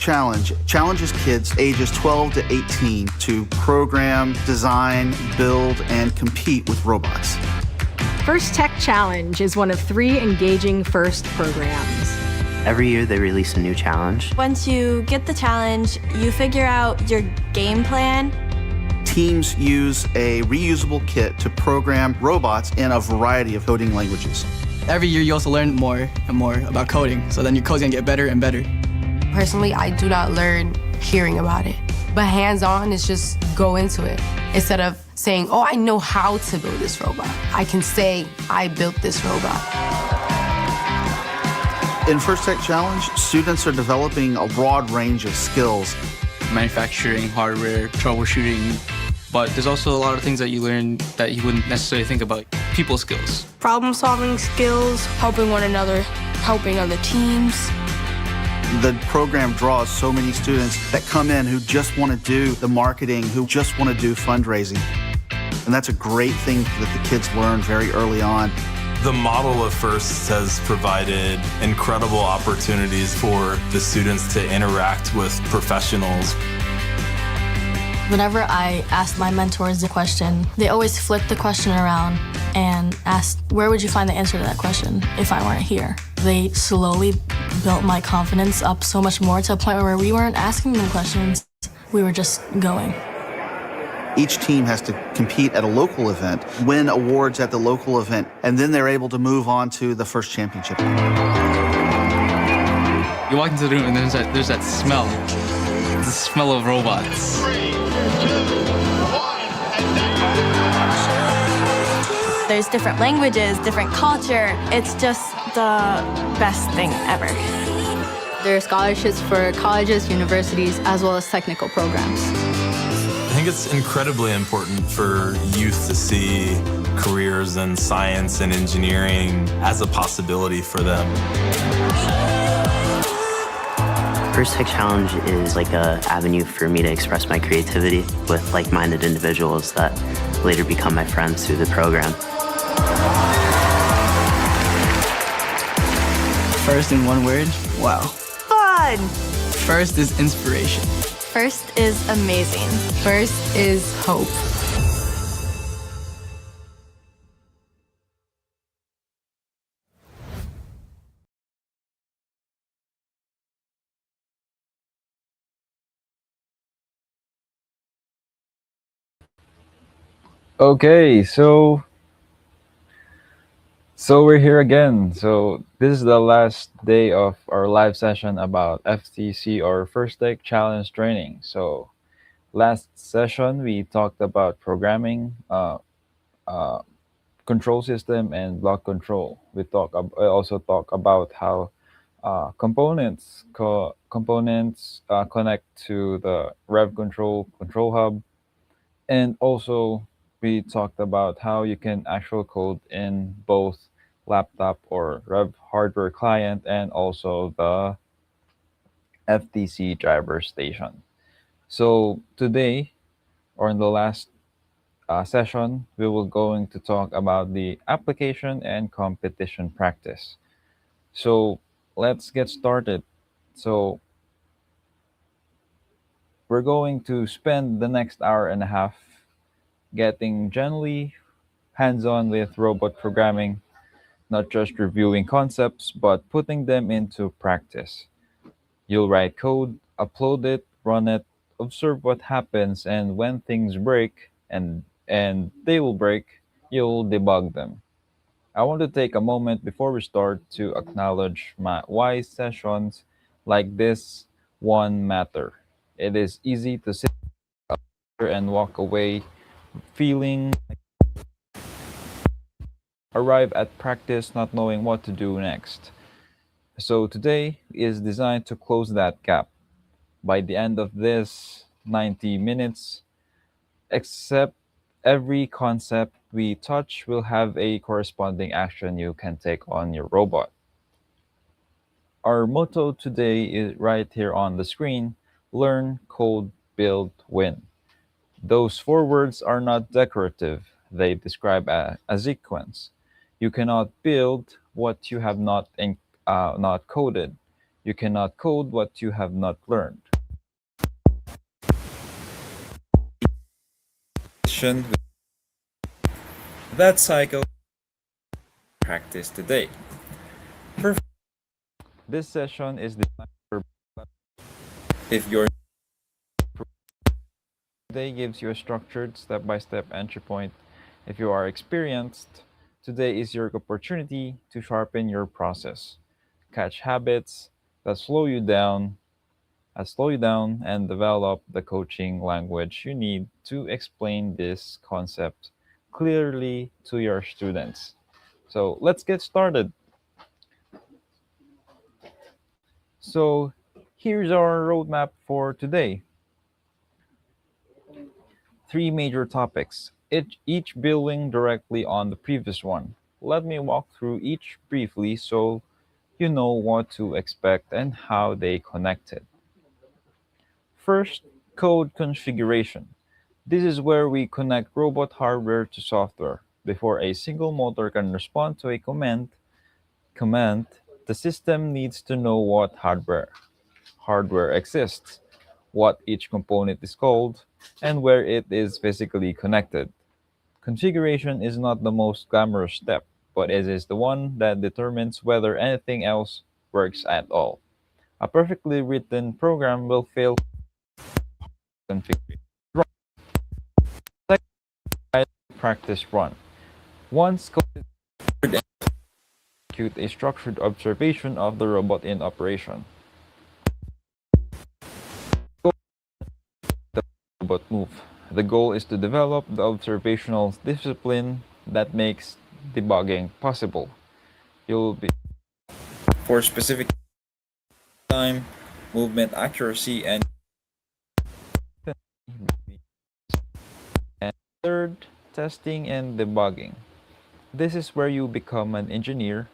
Challenge challenges kids ages 12 to 18 to program, design, build, and compete with robots. First Tech Challenge is one of 3 engaging FIRST programs. Every year they release a new challenge. Once you get the challenge, you figure out your game plan. Teams use a reusable kit to program robots in a variety of coding languages. Every year you also learn more and more about coding, so then your code's gonna get better and better. Personally, I do not learn hearing about it, but hands-on is just go into it. Instead of saying, oh, I know how to build this robot, I can say, I built this robot. In First Tech Challenge, students are developing a broad range of skills. Manufacturing, hardware, troubleshooting, but there's also a lot of things that you learn that you wouldn't necessarily think about. People skills. Problem-solving skills, helping one another, helping other teams. The program draws so many students that come in who just want to do the marketing, who just want to do fundraising. And that's a great thing that the kids learn very early on. The model of FIRST has provided incredible opportunities for the students to interact with professionals. Whenever I asked my mentors a question, they always flipped the question around and asked, where would you find the answer to that question if I weren't here? They slowly built my confidence up so much more to a point where we weren't asking them questions, we were just going. Each team has to compete at a local event, win awards at the local event, and then they're able to move on to the first championship. You walk into the room and there's that smell. The smell of robots. 3, 2, 1, There's different languages, different culture. It's just the best thing ever. There are scholarships for colleges, universities, as well as technical programs. I think it's incredibly important for youth to see careers in science and engineering as a possibility for them. First Tech Challenge is like an avenue for me to express my creativity with like-minded individuals that later become my friends through the program. First in one word, wow. Fun! First is inspiration. First is amazing. First is hope. Okay, so we're here again. So this is the last day of our live session about FTC or First Tech Challenge training. So last session we talked about programming, control system, and block control. We also talk about how components connect to the rev control hub, and also we talked about how you can actual code in both laptop or rev hardware client and also the FTC driver station. So today, or in the last session, we will going to talk about the application and competition practice. So let's get started. So we're going to spend the next hour and a half getting generally hands-on with robot programming, not just reviewing concepts, but putting them into practice. You'll write code, upload it, run it, observe what happens, and when things break, and they will break, you'll debug them. I want to take a moment before we start to acknowledge why sessions like this one matter. It is easy to sit and walk away feeling arrive at practice not knowing what to do next. So today is designed to close that gap. By the end of this 90 minutes, except every concept we touch will have a corresponding action you can take on your robot. Our motto today is right here on the screen: learn, code, build, win. Those 4 words are not decorative. They describe a sequence. You cannot build what you have not coded. You cannot code what you have not learned. That cycle practice today. This session is designed for If you're today gives you a structured step-by-step entry point. If you are experienced, today is your opportunity to sharpen your process, catch habits that slow you down and develop the coaching language you need to explain this concept clearly to your students. So let's get started. So here's our roadmap for today. Three major topics, each building directly on the previous one. Let me walk through each briefly so you know what to expect and how they connected. First, code configuration. This is where we connect robot hardware to software. Before a single motor can respond to a command, the system needs to know what hardware exists, what each component is called, and where it is physically connected. Configuration is not the most glamorous step, but it is the one that determines whether anything else works at all. A perfectly written program will fail configuration. Second, practice run. Once code execute a structured observation of the robot in operation. The robot move. The goal is to develop the observational discipline that makes debugging possible. You'll be for specific time, movement accuracy, and and third, testing and debugging. This is where you become an engineer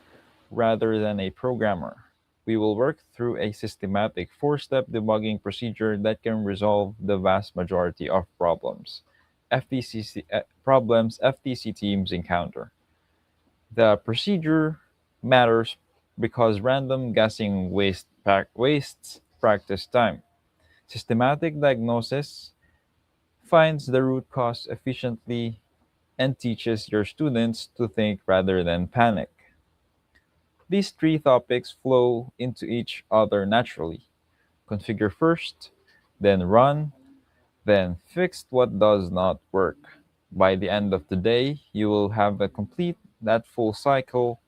rather than a programmer. We will work through a systematic four-step debugging procedure that can resolve the vast majority of problems FTC teams encounter. The procedure matters because random guessing wastes practice time. Systematic diagnosis finds the root cause efficiently and teaches your students to think rather than panic. These three topics flow into each other naturally. Configure first, then run, then fix what does not work. By the end of the day, you will have a complete that full cycle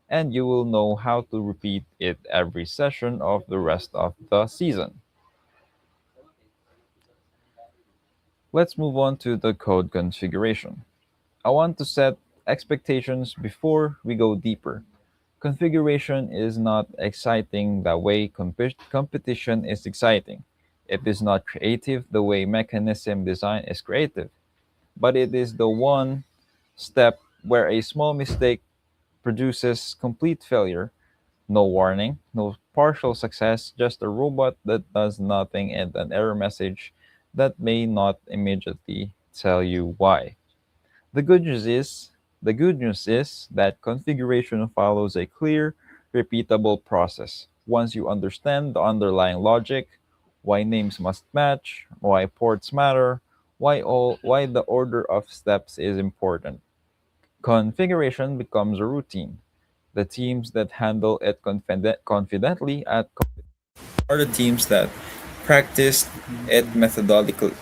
and you will know how to repeat it every session of the rest of the season. Let's move on to the code configuration. I want to set expectations before we go deeper. Configuration is not exciting the way competition is exciting. It is not creative the way mechanism design is creative, but it is the one step where a small mistake produces complete failure. No warning, no partial success, just a robot that does nothing and an error message that may not immediately tell you why. The good news is the good news is that configuration follows a clear, repeatable process. Once you understand the underlying logic, why names must match, why ports matter, why the order of steps is important. Configuration becomes a routine. The teams that handle it confidently are the teams that practiced it methodically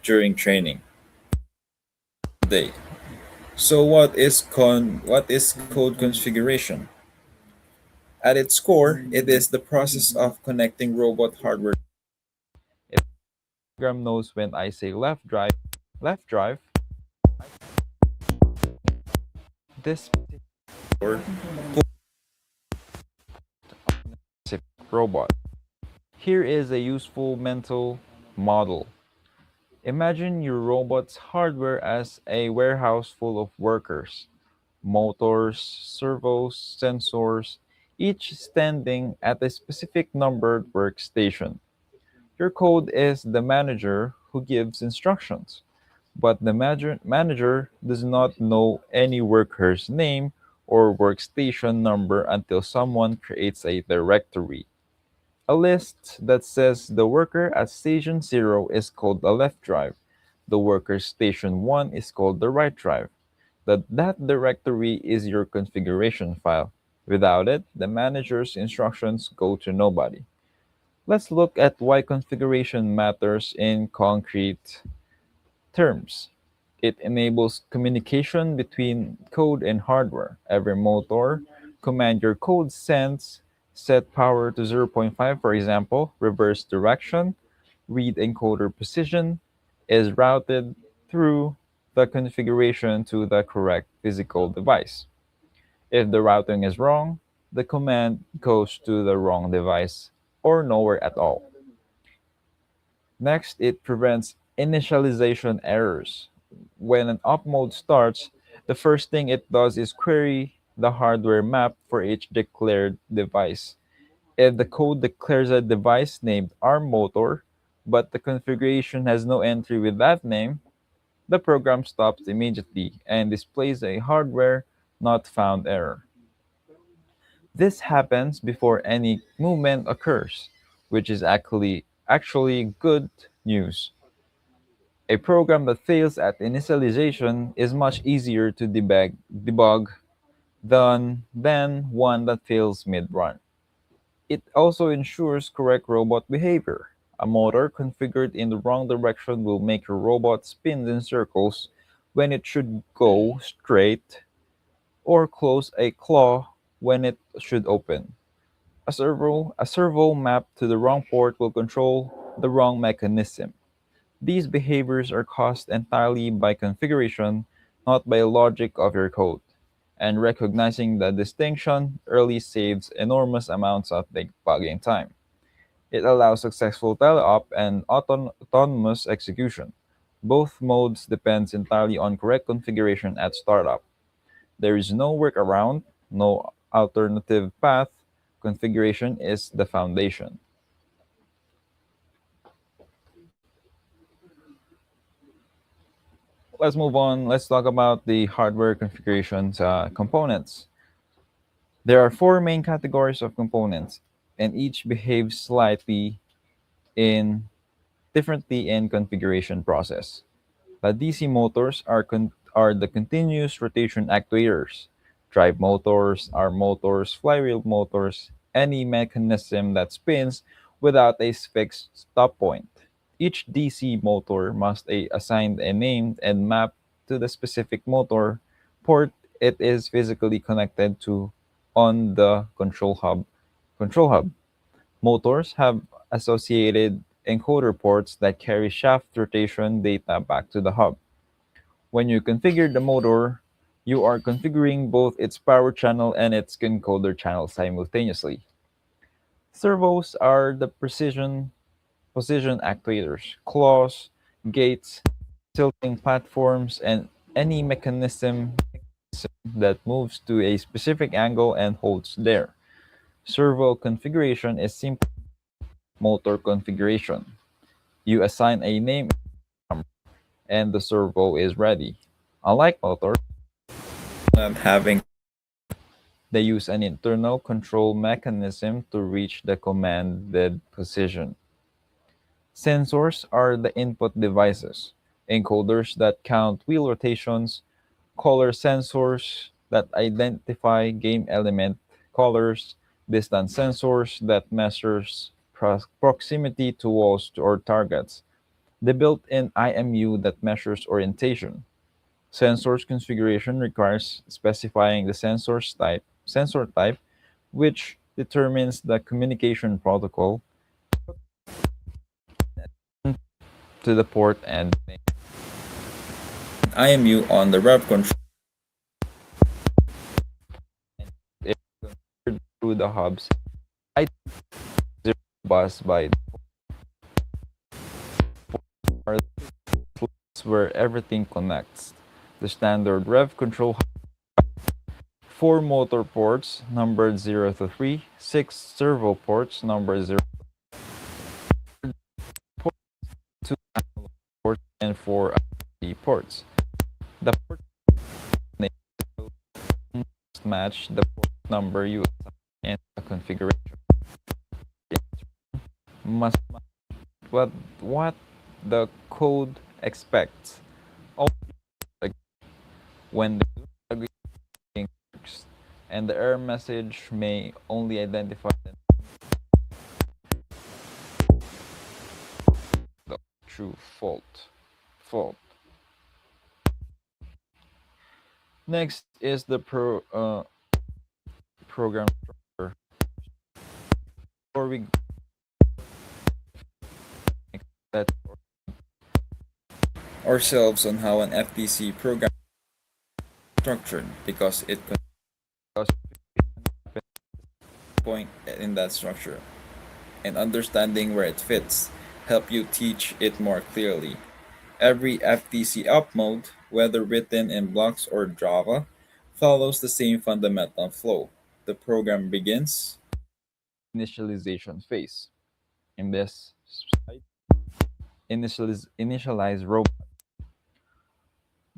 during training day. So what is code configuration? At its core, it is the process of connecting robot hardware if the program knows when I say left drive, this or specific robot. Here is a useful mental model. Imagine your robot's hardware as a warehouse full of workers, motors, servos, sensors, each standing at a specific numbered workstation. Your code is the manager who gives instructions, but the manager does not know any worker's name or workstation number until someone creates a directory. A list that says the worker at station 0 is called the left drive. The worker station 1 is called the right drive. That directory is your configuration file. Without it, the manager's instructions go to nobody. Let's look at why configuration matters in concrete terms. It enables communication between code and hardware. Every motor command your code sends, set power to zero point 0.5, for example, reverse direction, read encoder position, is routed through the configuration to the correct physical device. If the routing is wrong, the command goes to the wrong device or nowhere at all. Next, it prevents initialization errors. When an up mode starts, the first thing it does is query the hardware map for each declared device. If the code declares a device named ARM motor, but the configuration has no entry with that name, the program stops immediately and displays a hardware not found error. This happens before any movement occurs, which is actually good news. A program that fails at initialization is much easier to debug than one that fails mid-run. It also ensures correct robot behavior. A motor configured in the wrong direction will make your robot spin in circles when it should go straight, or close a claw when it should open. A servo mapped to the wrong port will control the wrong mechanism. These behaviors are caused entirely by configuration, not by logic of your code. And recognizing the distinction early saves enormous amounts of debugging time. It allows successful teleop and autonomous execution. Both modes depends entirely on correct configuration at startup. There is no workaround, no alternative path. Configuration is the foundation. Let's move on. Let's talk about the hardware configurations components. There are four main categories of components, and each behaves slightly in differently in configuration process. The DC motors are the continuous rotation actuators. Drive motors are motors, flywheel motors, any mechanism that spins without a fixed stop point. Each DC motor must assign a name and map to the specific motor port it is physically connected to on the control hub. Control hub. Motors have associated encoder ports that carry shaft rotation data back to the hub. When you configure the motor, you are configuring both its power channel and its encoder channel simultaneously. Servos are the position actuators, claws, gates, tilting platforms, and any mechanism that moves to a specific angle and holds there. Servo configuration is simple motor configuration. You assign a name and the servo is ready. Unlike motors, Not having they use an internal control mechanism to reach the commanded position. Sensors are the input devices, encoders that count wheel rotations, color sensors that identify game element colors, distance sensors that measures proximity to walls or targets, the built-in IMU that measures orientation. Sensors configuration requires specifying the sensor type, which determines the communication protocol to the port and IMU on the rev control it through the hubs. I bus by are the where everything connects. The standard rev control four motor ports numbered 0 to 3, six servo ports numbered 0 2 ports, and four IC ports. The port must match the port number you assign in the configuration. It must match what the code expects. Only when the agreeing works, and the error message may only identify the true fault. Next is the program structure. Before we that Ourselves on how an FTC program is structured because it because point in that structure and understanding where it fits help you teach it more clearly. Every FTC up mode, whether written in blocks or Java, follows the same fundamental flow. The program begins, initialization phase. In this slide, initialize robot.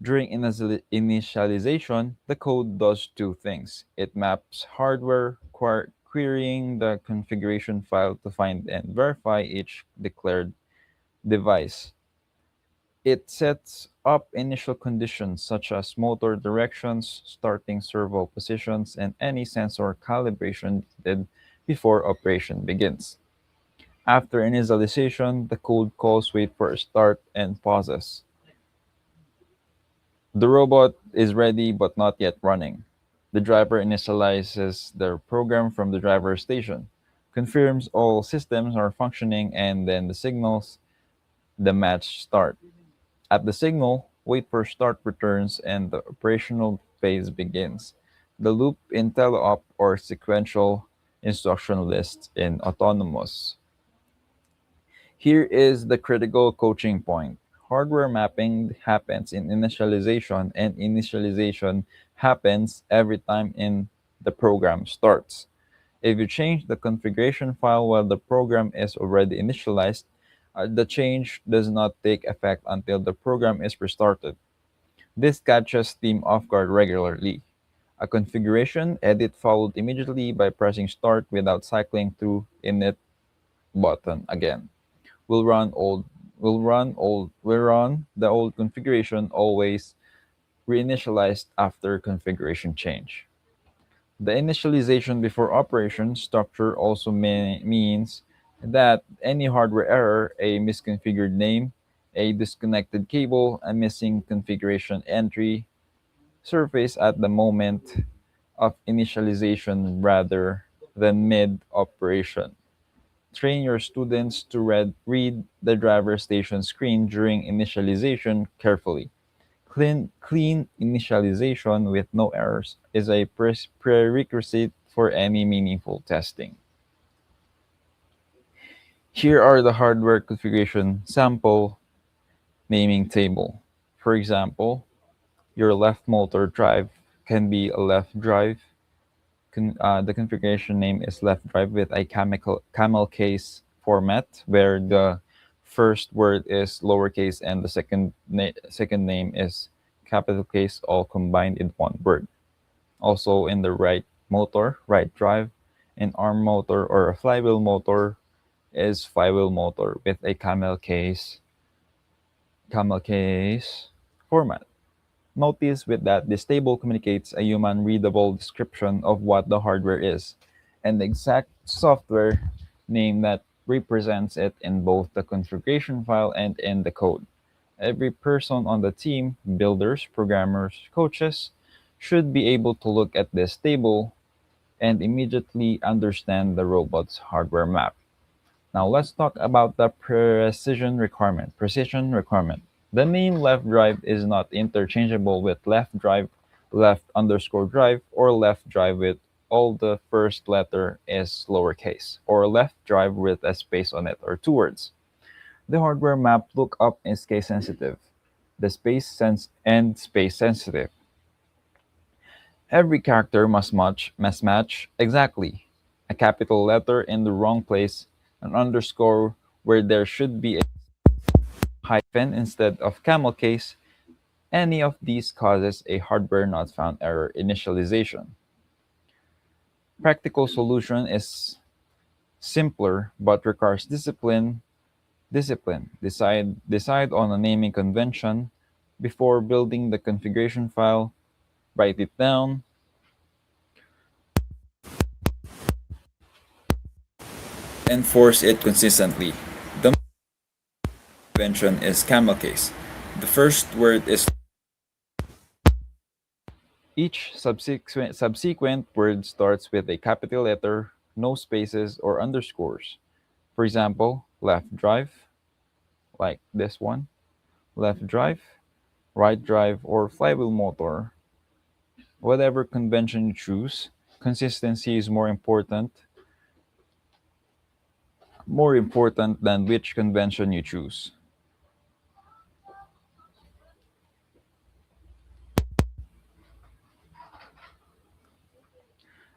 During initialization, the code does two things. It maps hardware, querying the configuration file to find and verify each declared device. It sets up initial conditions such as motor directions, starting servo positions, and any sensor calibration needed before operation begins. After initialization, the code calls wait for a start and pauses. The robot is ready but not yet running. The driver initializes the program from the driver station, confirms all systems are functioning, and then the signals the match start. At the signal, wait for start returns and the operational phase begins. The loop in teleop or sequential instruction list in autonomous. Here is the critical coaching point. Hardware mapping happens in initialization, and initialization happens every time in the program starts. If you change the configuration file while the program is already initialized, the change does not take effect until the program is restarted. This catches team off guard regularly. A configuration edit followed immediately by pressing start without cycling through init button again. Will run the old configuration always reinitialized after configuration change. The initialization before operation structure also means that any hardware error, a misconfigured name, a disconnected cable, a missing configuration entry surface at the moment of initialization rather than mid operation. Train your students to read the driver station screen during initialization carefully. Clean initialization with no errors is a prerequisite for any meaningful testing. Here are the hardware configuration sample naming table. For example, your left motor drive can be a left drive. The configuration name is left drive with a camel case format where the first word is lowercase and the second name is capital case, all combined in one word. Also in the right motor, right drive, an arm motor or a flywheel motor is flywheel motor with a camel case format. Notice with that this table communicates a human readable description of what the hardware is and the exact software name that represents it in both the configuration file and in the code. Every person on the team, builders, programmers, coaches, should be able to look at this table and immediately understand the robot's hardware map. Now let's talk about the Precision requirement. The name left drive is not interchangeable with left drive, left underscore drive, or left drive with all the first letter is lowercase, or left drive with a space on it, or two words. The hardware map lookup is case sensitive. The space sensitive. Every character must match exactly. A capital letter in the wrong place, an underscore where there should be a hyphen instead of camel case. Any of these causes a hardware not found error initialization. Practical solution is simpler but requires discipline. Discipline. Decide on a naming convention before building the configuration file. Write it down. Enforce it consistently. The convention is camel case. The first word is Each subsequent word starts with a capital letter, no spaces or underscores. For example, left drive, like this one, left drive, right drive, or flywheel motor. Whatever convention you choose, consistency is more important than which convention you choose.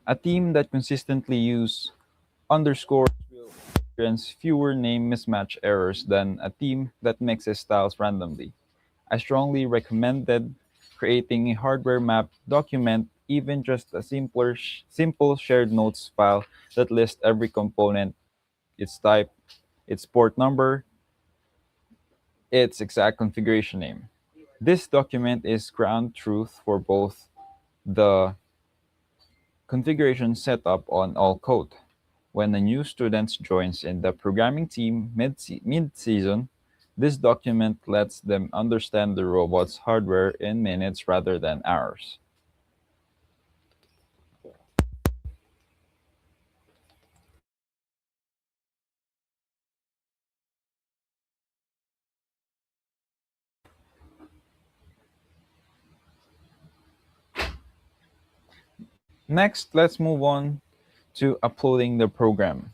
A team that consistently use underscores will experience fewer name mismatch errors than a team that mixes styles randomly. I strongly recommended creating a hardware map document, even just a simple shared notes file that lists every component, its type, its port number, its exact configuration name. This document is ground truth for both the configuration setup on all code. When a new student joins in the programming team mid-season, this document lets them understand the robot's hardware in minutes rather than hours. Next, let's move on to uploading the program.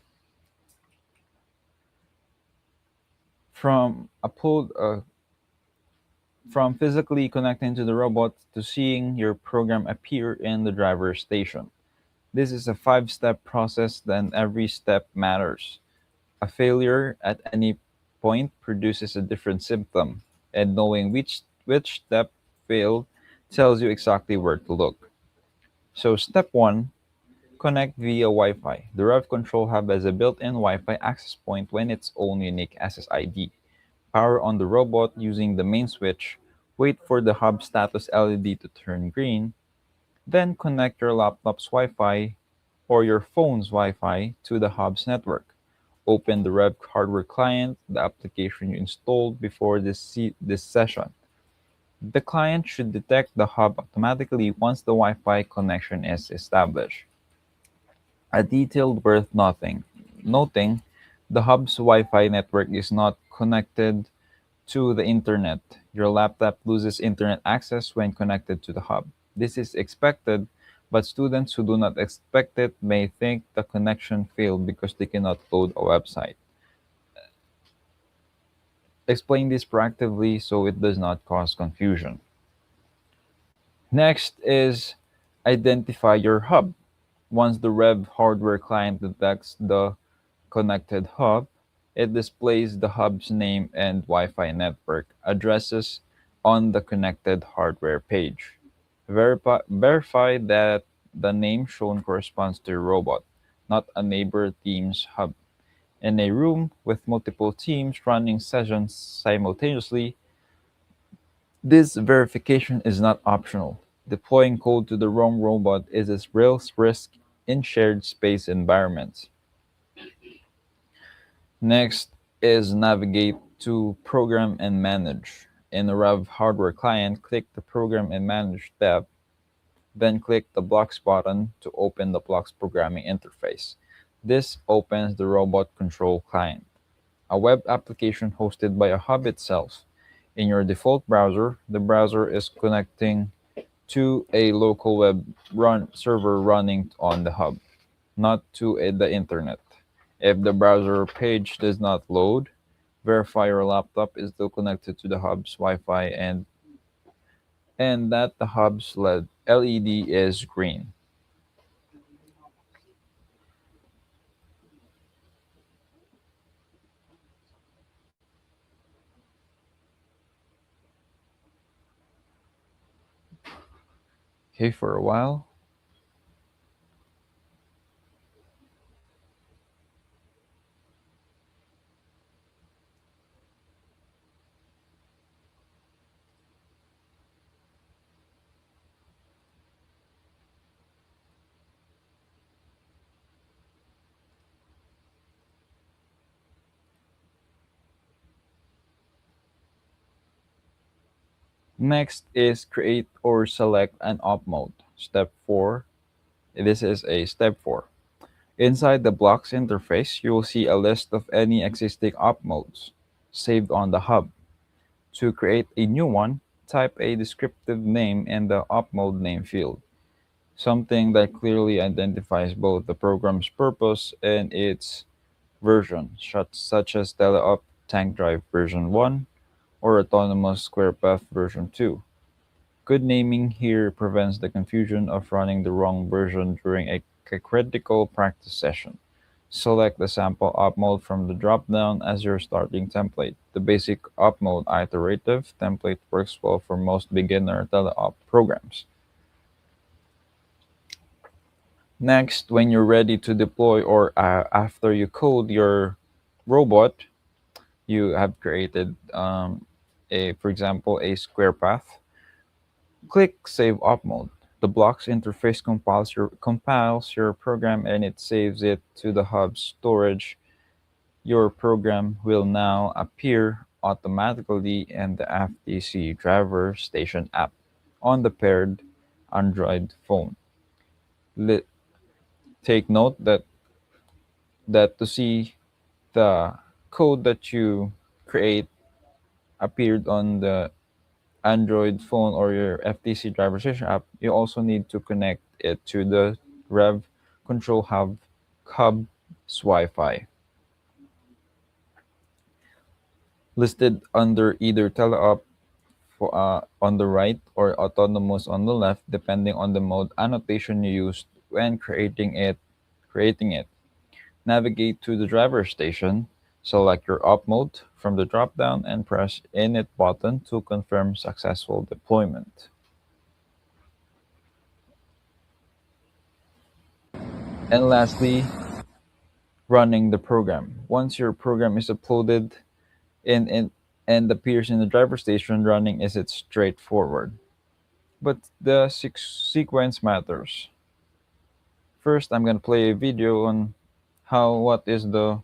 From upload from physically connecting to the robot to seeing your program appear in the driver station. This is a five-step process, then every step matters. A failure at any point produces a different symptom, and knowing which step failed tells you exactly where to look. So step 1, connect via Wi-Fi. The Rev Control Hub has a built-in Wi-Fi access point when its own unique SSID. Power on the robot using the main switch, wait for the hub status LED to turn green, then connect your laptop's Wi-Fi or your phone's Wi-Fi to the hub's network. Open the Rev hardware client, the application you installed before this session. The client should detect the hub automatically once the Wi-Fi connection is established. A detail worth noting, the hub's Wi-Fi network is not connected to the internet. Your laptop loses internet access when connected to the hub. This is expected, but students who do not expect it may think the connection failed because they cannot load a website. Explain this proactively so it does not cause confusion. Next is identify your hub. Once the Rev hardware client detects the connected hub, it displays the hub's name and Wi-Fi network addresses on the connected hardware page. Verify that the name shown corresponds to your robot, not a neighbor team's hub. In a room with multiple teams running sessions simultaneously, this verification is not optional. Deploying code to the wrong robot is a real risk in shared space environments. Next is navigate to Program and Manage. In the Rev hardware client, click the Program and Manage tab, then click the Blocks button to open the Blocks programming interface. This opens the robot control client, a web application hosted by a hub itself. In your default browser, the browser is connecting to a local server running on the hub, not to the internet. If the browser page does not load, verify your laptop is still connected to the hub's Wi-Fi and that the hub's LED is green. Okay, for a while. Next is create or select an op mode. Step 4. This is a step 4. Inside the blocks interface, you will see a list of any existing op modes saved on the hub. To create a new one, type a descriptive name in the op mode name field, something that clearly identifies both the program's purpose and its version, such as teleop tank drive version 1 or autonomous square path version 2. Good naming here prevents the confusion of running the wrong version during a critical practice session. Select the sample op mode from the drop-down as your starting template. The basic op mode iterative template works well for most beginner teleop programs. Next, when you're ready to deploy or after you code your robot, you have created for example, a square path. Click Save Op Mode. The blocks interface compiles your program and it saves it to the hub's storage. Your program will now appear automatically in the FTC driver station app on the paired Android phone. Li- Take note that to see the code that you create appeared on the Android phone or your FTC driver station app, you also need to connect it to the Rev Control Hub's Wi-Fi, listed under either teleop on the right or autonomous on the left, depending on the mode annotation you used when Creating it. Navigate to the driver station, select your op mode from the drop-down and press Init button to confirm successful deployment. And lastly, running the program. Once your program is uploaded and appears in the driver station, running is it straightforward. But the sequence matters. First, I'm going to play a video on what is the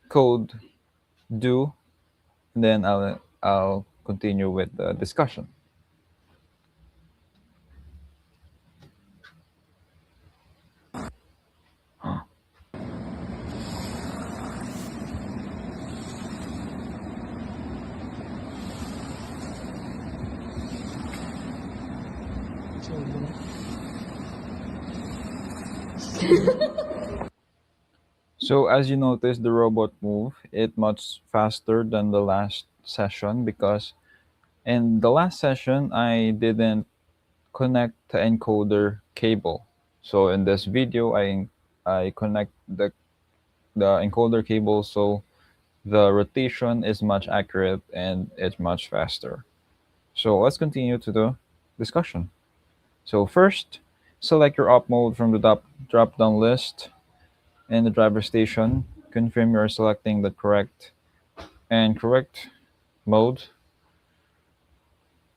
code do, and then I'll continue with the discussion. So as you notice, the robot move it much faster than the last session because in the last session I didn't connect the encoder cable. So in this video, I connect the encoder cable so the rotation is much accurate and it's much faster. So let's continue to the discussion. So first, select your op mode from the drop down list in the driver station. Confirm you're selecting the correct mode,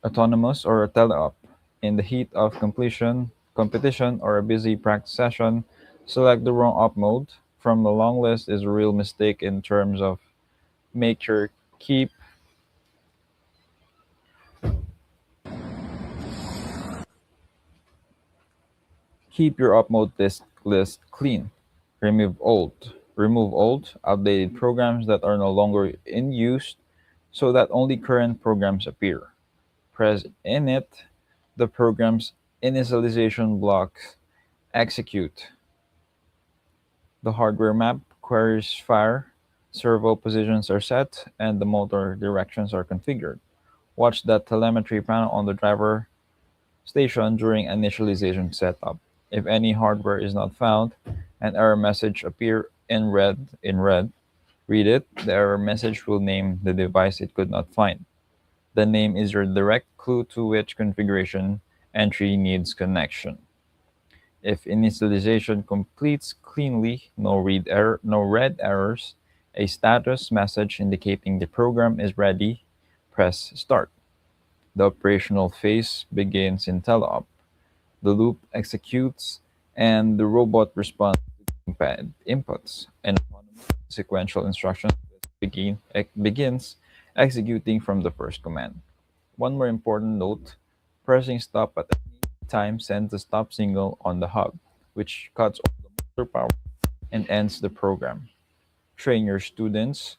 autonomous or a teleop. In the heat of competition or a busy practice session, select the wrong op mode from the long list is a real mistake in terms of make sure keep your op mode list clean. Remove old, outdated programs that are no longer in use so that only current programs appear. Press init the program's initialization block. Execute. The hardware map queries fire, servo positions are set, and the motor directions are configured. Watch the telemetry panel on the driver station during initialization setup. If any hardware is not found, an error message appear in red. Read it. The error message will name the device it could not find. The name is your direct clue to which configuration entry needs connection. If initialization completes cleanly, no red errors, a status message indicating the program is ready, press start. The operational phase begins in teleop. The loop executes and the robot responds to inputs. An autonomous sequential instruction begins executing from the first command. One more important note, pressing stop at any time sends a stop signal on the hub, which cuts off the motor power and ends the program. Train your students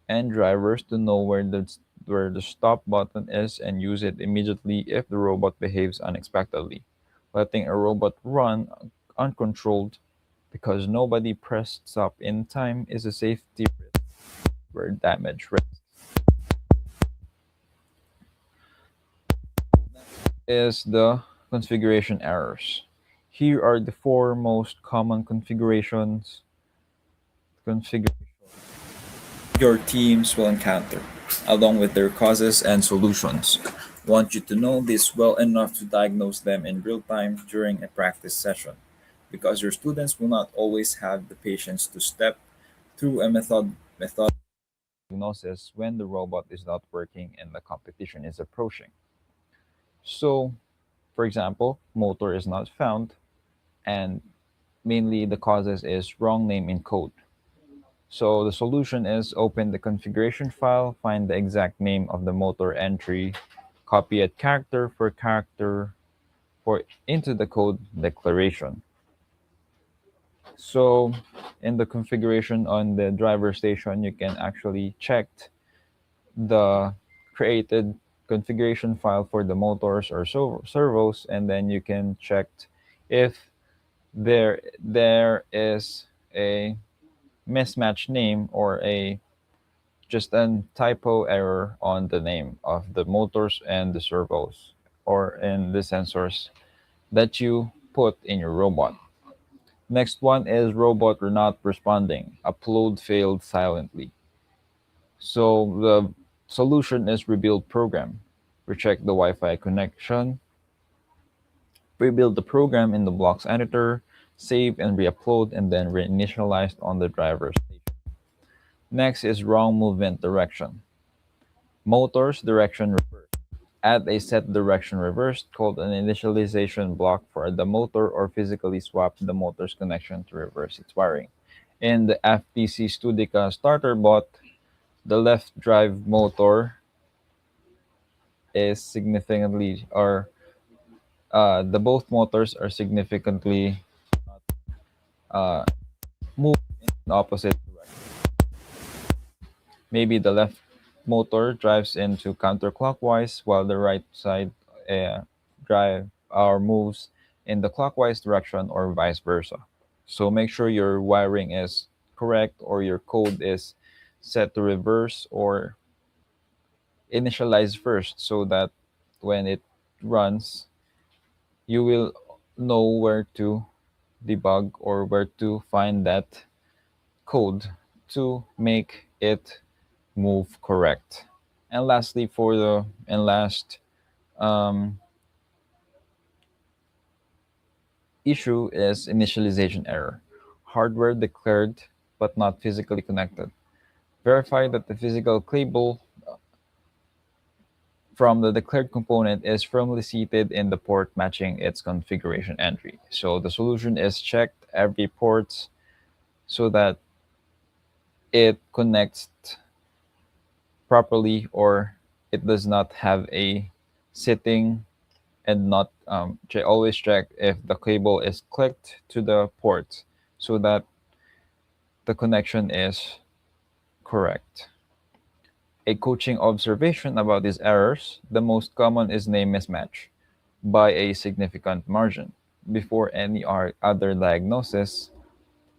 and drivers to know where the stop button is and use it immediately if the robot behaves unexpectedly. Letting a robot run uncontrolled because nobody pressed stop in time is a safety risk where damage rests. Is the configuration errors. Here are the four most common configurations Your teams will encounter, along with their causes and solutions. Want you to know this well enough to diagnose them in real time during a practice session, because your students will not always have the patience to step through a method diagnosis when the robot is not working and the competition is approaching. So, for example, motor is not found, and mainly the causes is wrong name in code. So the solution is open the configuration file, find the exact name of the motor entry, copy it character for into the code declaration. So in the configuration on the driver station, you can actually check the created configuration file for the motors or servos, and then you can check if there is a mismatched name or a just a typo error on the name of the motors and the servos or in the sensors that you put in your robot. Next one is robot not responding. Upload failed silently. So the solution is rebuild program. Recheck the Wi-Fi connection, rebuild the program in the blocks editor, save and re-upload, and then reinitialize on the driver station. Next is wrong movement direction. Motors direction reverse. Add a set direction reversed called an initialization block for the motor or physically swap the motor's connection to reverse its wiring. In the FTC Studica starter bot, the left drive motor is significantly or the both motors are significantly uh, moved in opposite direction. Maybe the left motor drives into counterclockwise while the right side drive or moves in the clockwise direction or vice versa. So make sure your wiring is correct or your code is set to reverse or initialize first so that when it runs, you will know where to debug or where to find that code to make it move correct. And lastly, for the and last um, issue is initialization error. Hardware declared but not physically connected. Verify that the physical cable from the declared component is firmly seated in the port matching its configuration entry. So the solution is checked every port so that it connects properly or it does not have a sitting and not always check if the cable is clicked to the port so that the connection is correct. A coaching observation about these errors, the most common is name mismatch by a significant margin. Before any other diagnosis,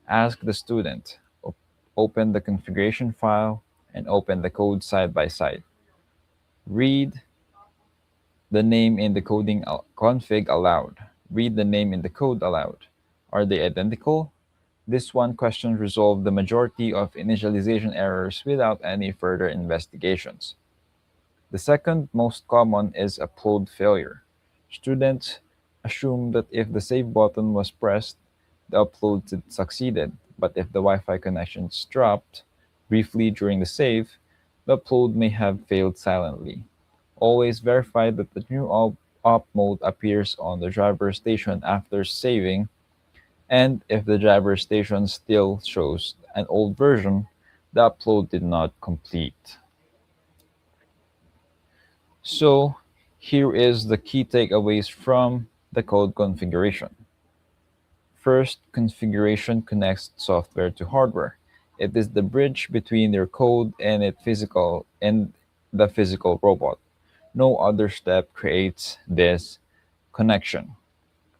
ask the student, open the configuration file and open the code side by side. Read the name in the config aloud. Read the name in the code aloud. Are they identical? This one question resolved the majority of initialization errors without any further investigations. The second most common is upload failure. Students assume that if the save button was pressed, the upload succeeded, but if the Wi-Fi connections dropped briefly during the save, the upload may have failed silently. Always verify that the new op mode appears on the driver station after saving, and if the driver station still shows an old version, the upload did not complete. So Here is the key takeaways from the code configuration. First, configuration connects software to hardware. It is the bridge between your code and the physical robot. No other step creates this connection.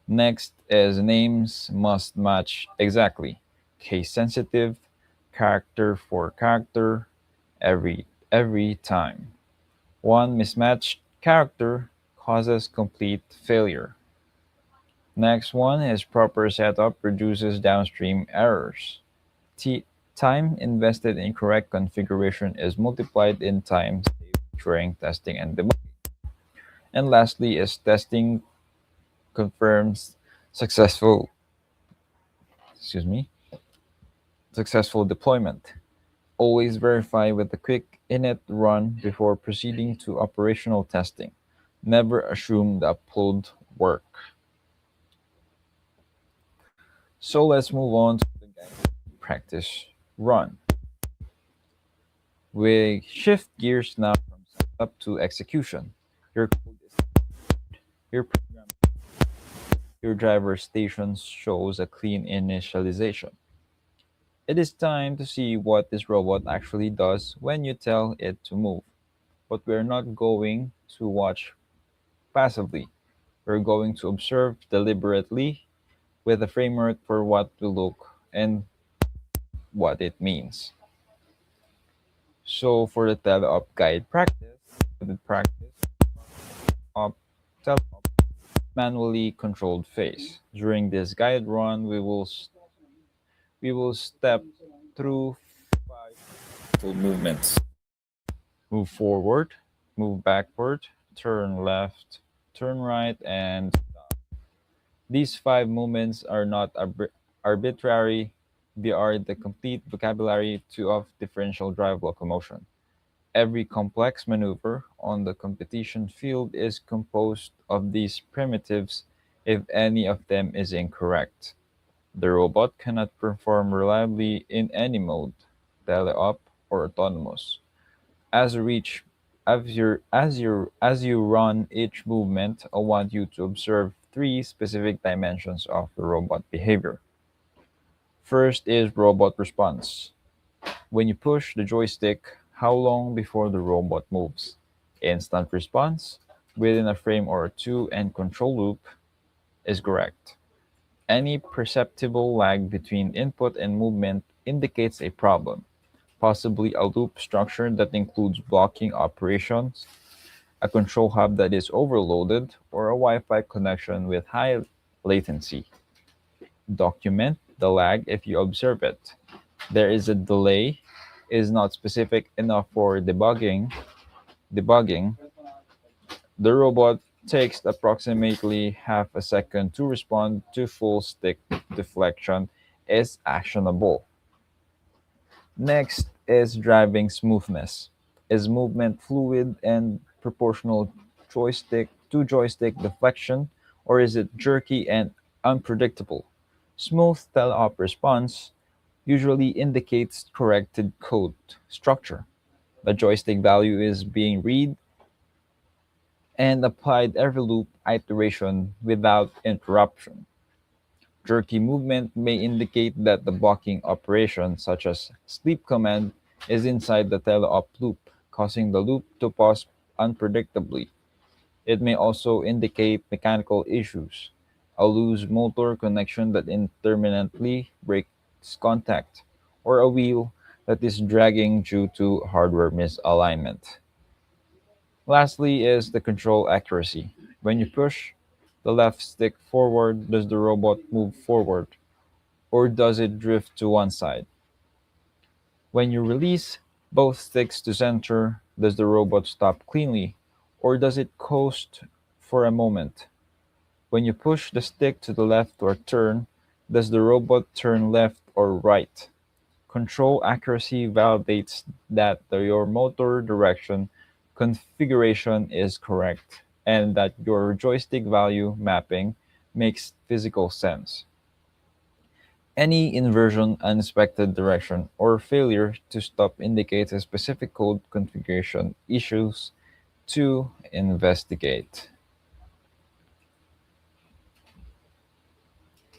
Next is names must match exactly. Case sensitive, character for character, every time. One mismatched character causes complete failure. Next one is proper setup reduces downstream errors. T- Time invested in correct configuration is multiplied in time saved during testing and debugging. And lastly is testing confirms successful excuse me successful deployment. Always verify with a quick init run before proceeding to operational testing. Never assume the upload work. So let's move on to the guided practice run. We shift gears now from setup to execution. Your code is your program, your driver station shows a clean initialization. It is time to see what this robot actually does when you tell it to move. But we're not going to watch passively. We're going to observe deliberately with a framework for what to look and what it means. So for the teleop guide practice, the practice of teleop manually controlled phase. During this guide run, we will step through 5 Full movements. move forward, move backward, turn left, turn right, and these 5 movements are not arbitrary, they are the complete vocabulary of differential drive locomotion. Every complex maneuver on the competition field is composed of these primitives if any of them is incorrect. The robot cannot perform reliably in any mode, teleop or autonomous. As you reach as you run each movement, I want you to observe 3 specific dimensions of the robot behavior. First is robot response. When you push the joystick, how long before the robot moves? Instant response, within a frame or two, and control loop is correct. Any perceptible lag between input and movement indicates a problem, possibly a loop structure that includes blocking operations, a control hub that is overloaded, or a Wi-Fi connection with high latency. Document the lag if you observe it. There is a delay is not specific enough for debugging, the robot takes approximately half a second to respond to full stick deflection is actionable. Next is driving smoothness. Is movement fluid and proportional joystick to joystick deflection, or is it jerky and unpredictable? Smooth teleop response usually indicates corrected code structure. The joystick value is being read and applied every loop iteration without interruption. Jerky movement may indicate that the blocking operation, such as sleep command, is inside the teleop loop, causing the loop to pause unpredictably. It may also indicate mechanical issues, a loose motor connection that intermittently breaks contact, or a wheel that is dragging due to hardware misalignment. Lastly is the control accuracy. When you push the left stick forward, does the robot move forward, or does it drift to one side? When you release both sticks to center, does the robot stop cleanly, or does it coast for a moment? When you push the stick to the left or turn, does the robot turn left or right? Control accuracy validates that your motor direction configuration is correct and that your joystick value mapping makes physical sense. Any inversion, unexpected direction, or failure to stop indicates a specific code configuration issues 2. Investigate.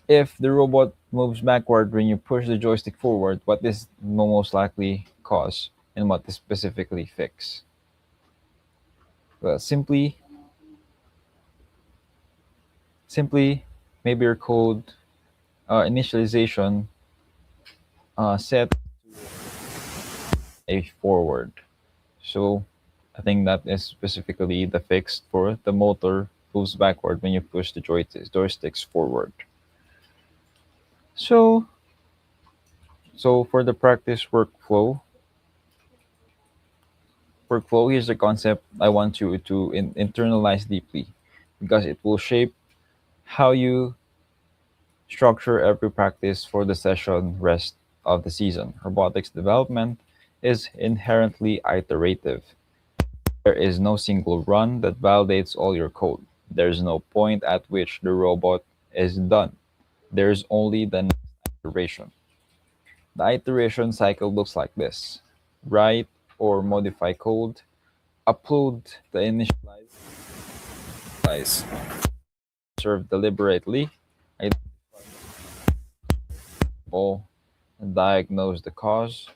If the robot moves backward when you push the joystick forward, what is the most likely cause and what is specifically fix? Well, simply maybe your code initialization set a forward. So I think that is specifically the fix for the motor moves backward when you push the joysticks forward. So for the practice workflow, here's the concept I want you to internalize deeply because it will shape how you structure every practice for the session rest of the season. Robotics development is inherently iterative. There is no single run that validates all your code. There's no point at which the robot is done. There's only the next iteration. The iteration cycle looks like this: write or modify code, upload the Guys, serve deliberately, identify, diagnose the cause,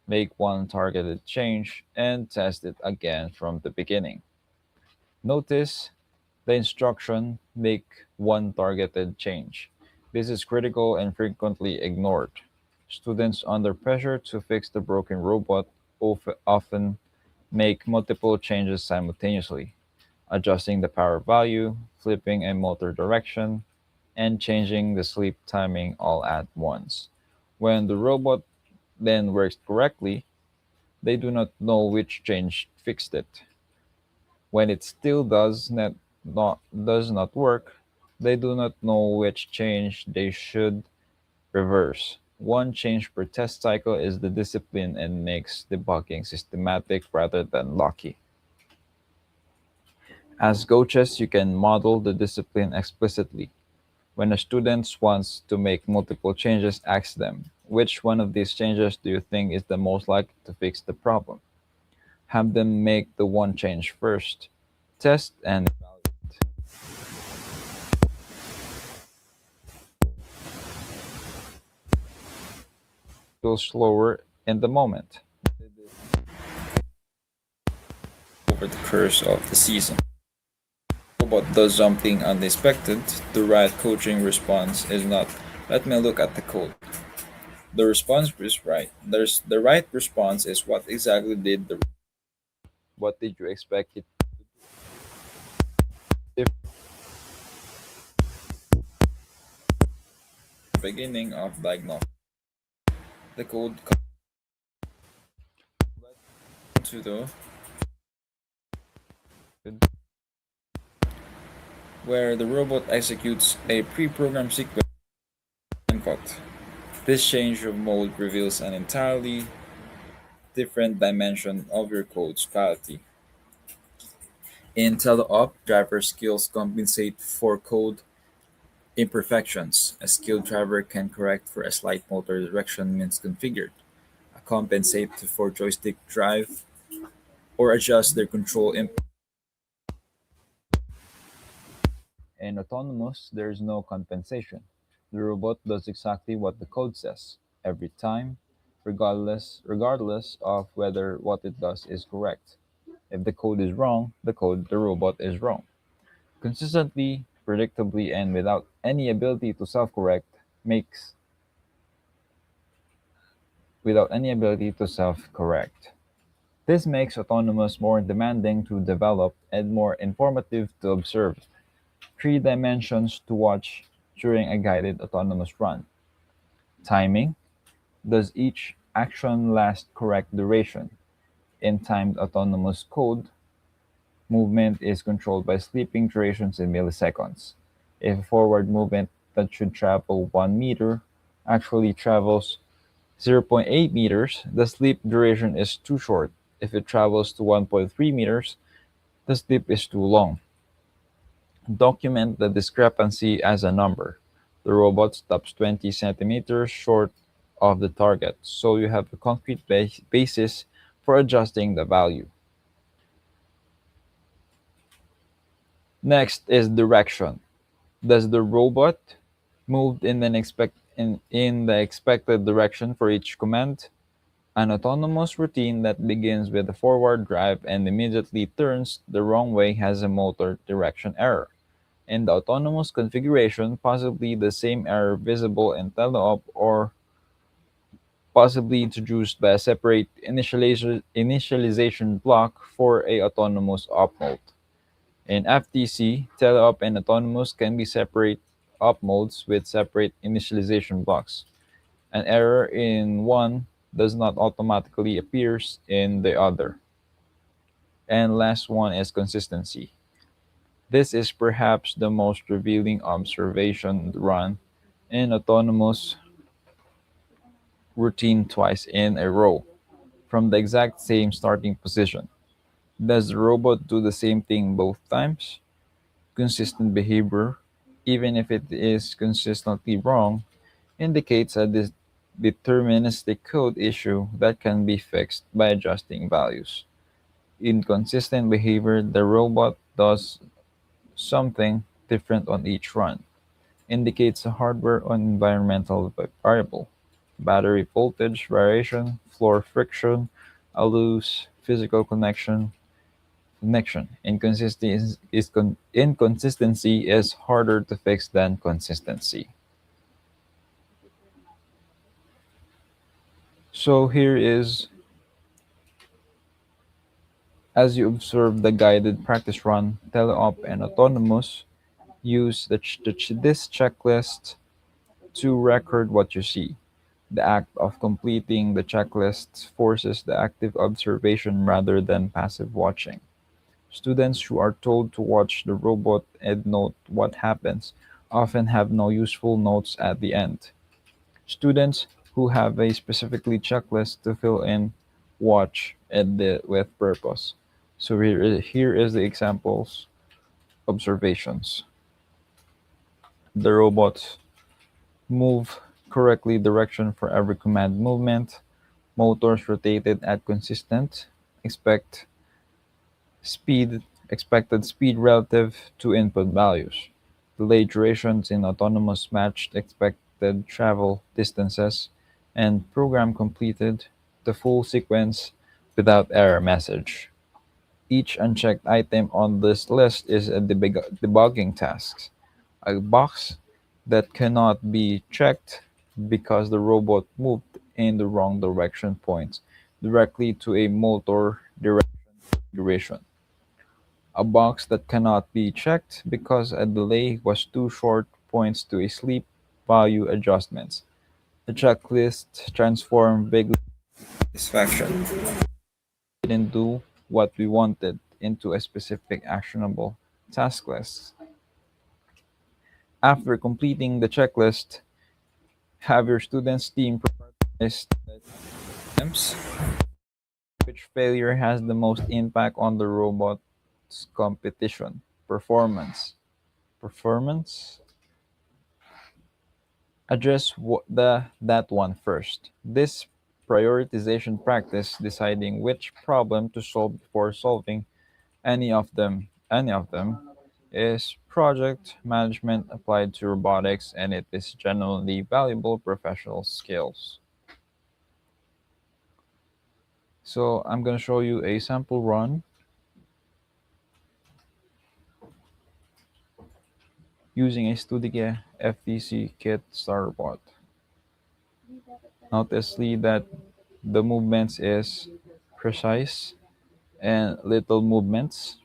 make one targeted change, and test it again from the beginning. Notice the instruction make one targeted change. This is critical and frequently ignored. Students under pressure to fix the broken robot often make multiple changes simultaneously, adjusting the power value, flipping a motor direction, and changing the sleep timing all at once. When the robot then works correctly, they do not know which change fixed it. When it still does not work, they do not know which change they should reverse. One change per test cycle is the discipline and makes debugging systematic rather than lucky. As coaches, you can model the discipline explicitly. When a student wants to make multiple changes, ask them, which one of these changes do you think is the most likely to fix the problem? Have them make the one change first. Test and go slower in the moment. over the course of the season. Robot does something unexpected. The right coaching response is not, let me look at the code. The response is right. The right response is, what exactly did the What did you expect it if beginning of diagnosis? The code to the where the robot executes a pre-programmed sequence input. This change of mode reveals an entirely different dimension of your code's quality. In teleop, driver skills compensate for code imperfections. A skilled driver can correct for a slight motor direction misconfigured, compensate for joystick drive, or adjust their control input. in autonomous there is no compensation. The robot does exactly what the code says every time, regardless of whether what it does is correct. If the code is wrong, the robot is wrong. Consistently, predictably, and makes without any ability to self-correct. This makes autonomous more demanding to develop and more informative to observe. Three dimensions to watch during a guided autonomous run. Timing. Does each action last correct duration? In timed autonomous code, movement is controlled by sleeping durations in milliseconds. If a forward movement that should travel 1 meter actually travels 0.8 meters, the sleep duration is too short. If it travels to 1.3 meters, the sleep is too long. Document the discrepancy as a number. The robot stops 20 centimeters short of the target, so you have a concrete basis for adjusting the value. Next is direction. Does the robot move in the expected direction for each command? An autonomous routine that begins with a forward drive and immediately turns the wrong way has a motor direction error. In the autonomous configuration, possibly the same error visible in teleop or possibly introduced by a separate initialization block for a autonomous op mode. In FTC, teleop and autonomous can be separate op modes with separate initialization blocks. An error in one does not automatically appears in the other. And last one is consistency. This is perhaps the most revealing observation run in autonomous routine twice in a row from the exact same starting position. Does the robot do the same thing both times? Consistent behavior, even if it is consistently wrong, indicates a deterministic code issue that can be fixed by adjusting values. Inconsistent behavior, the robot does something different on each run, indicates a hardware or environmental variable. Battery voltage variation, floor friction, a loose physical connection. Inconsistency is harder to fix than consistency. So here is, as you observe the guided practice run, teleop and autonomous use this checklist to record what you see. The act of completing the checklist forces the active observation rather than passive watching. Students who are told to watch the robot and note what happens often have no useful notes at the end. Students who have a specifically checklist to fill in watch it with purpose. So here is the examples observations. The robots move correctly direction for every command movement. Motors rotated at consistent expect expected speed relative to input values. Delayed durations in autonomous matched expected travel distances, and program completed the full sequence without error message. Each unchecked item on this list is a debugging task. A box that cannot be checked because the robot moved in the wrong direction points directly to a motor direction configuration. A box that cannot be checked because a delay was too short points to a sleep value adjustments. The checklist transformed big Satisfaction. didn't do what we wanted into a specific actionable task list. After completing the checklist, have your students' team prioritize Items. which failure has the most impact on the robot's competition performance. Address that one first. This prioritization practice, deciding which problem to solve before solving any of them, is project management applied to robotics, and it is genuinely valuable professional skills. So I'm going to show you a sample run using a Studige FTC kit Starbot. Notice that the movements is precise and little movements,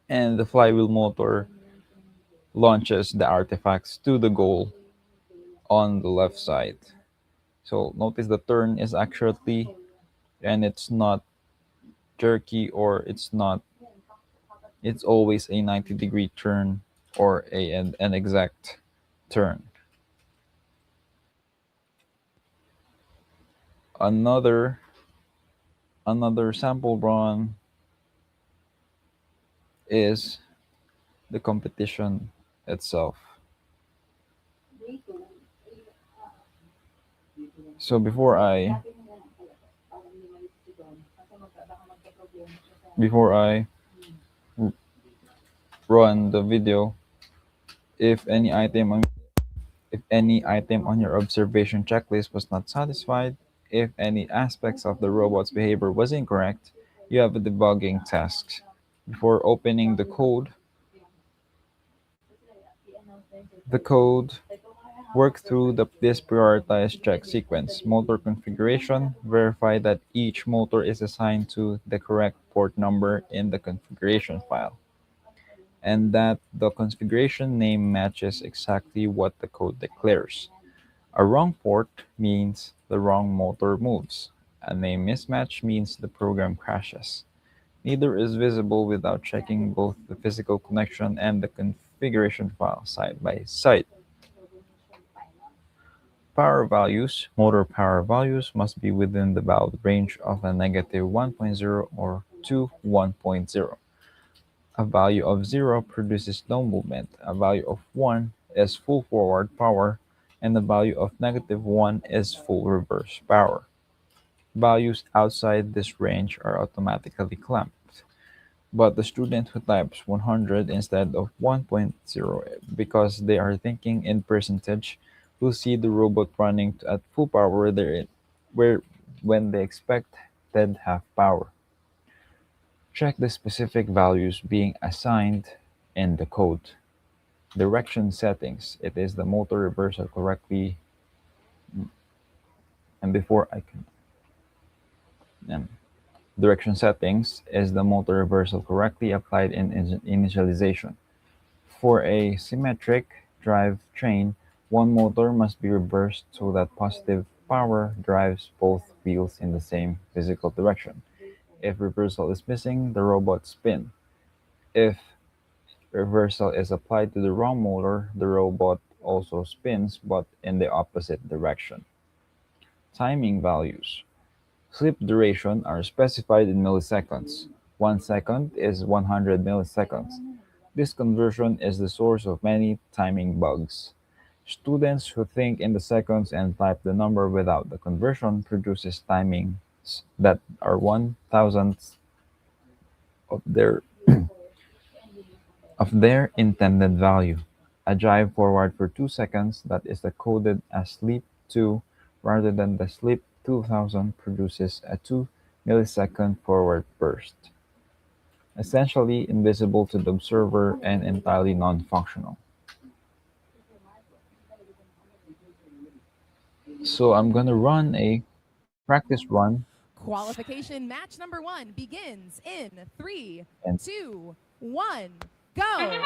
and the flywheel motor launches the artifacts to the goal on the left side. So notice the turn is accurately, and it's not jerky, or it's always a 90-degree turn, or an exact turn. Another sample run is the competition itself. So before I run the video. If any item on if any item on your observation checklist was not satisfied, if any aspects of the robot's behavior was incorrect, you have a debugging task. Before opening the code, work through this prioritized check sequence. Motor configuration, verify that each motor is assigned to the correct port number in the configuration file, and that the configuration name matches exactly what the code declares. A wrong port means the wrong motor moves. A name mismatch means the program crashes. Neither is visible without checking both the physical connection and the configuration file side by side. Power values, motor power values must be within the bound range of a negative 1.0 or to 1.0. A value of 0 produces no movement, a value of 1 is full forward power, and a value of negative 1 is full reverse power. Values outside this range are automatically clamped, but the student who types 100 instead of 1.0 because they are thinking in percentage will see the robot running at full power where when they expected half power. Check the specific values being assigned in the code. Direction settings. It is the motor reversal correctly and before I can um, direction settings is the motor reversal correctly applied in initialization. For a symmetric drive train, one motor must be reversed so that positive power drives both wheels in the same physical direction. If reversal is missing, the robot spin. If reversal is applied to the wrong motor, the robot also spins but in the opposite direction. Timing values. Sleep duration are specified in milliseconds. 1 second is 100 milliseconds. This conversion is the source of many timing bugs. Students who think in the seconds and type the number without the conversion produces timings that are 1,000th of their intended value. A drive forward for 2 seconds that is coded as sleep 2 rather than the sleep 2000 produces a 2 millisecond forward burst, essentially invisible to the observer and entirely non-functional. So I'm gonna run a practice run Qualification match number 1 begins in 3, and 2, 1, go!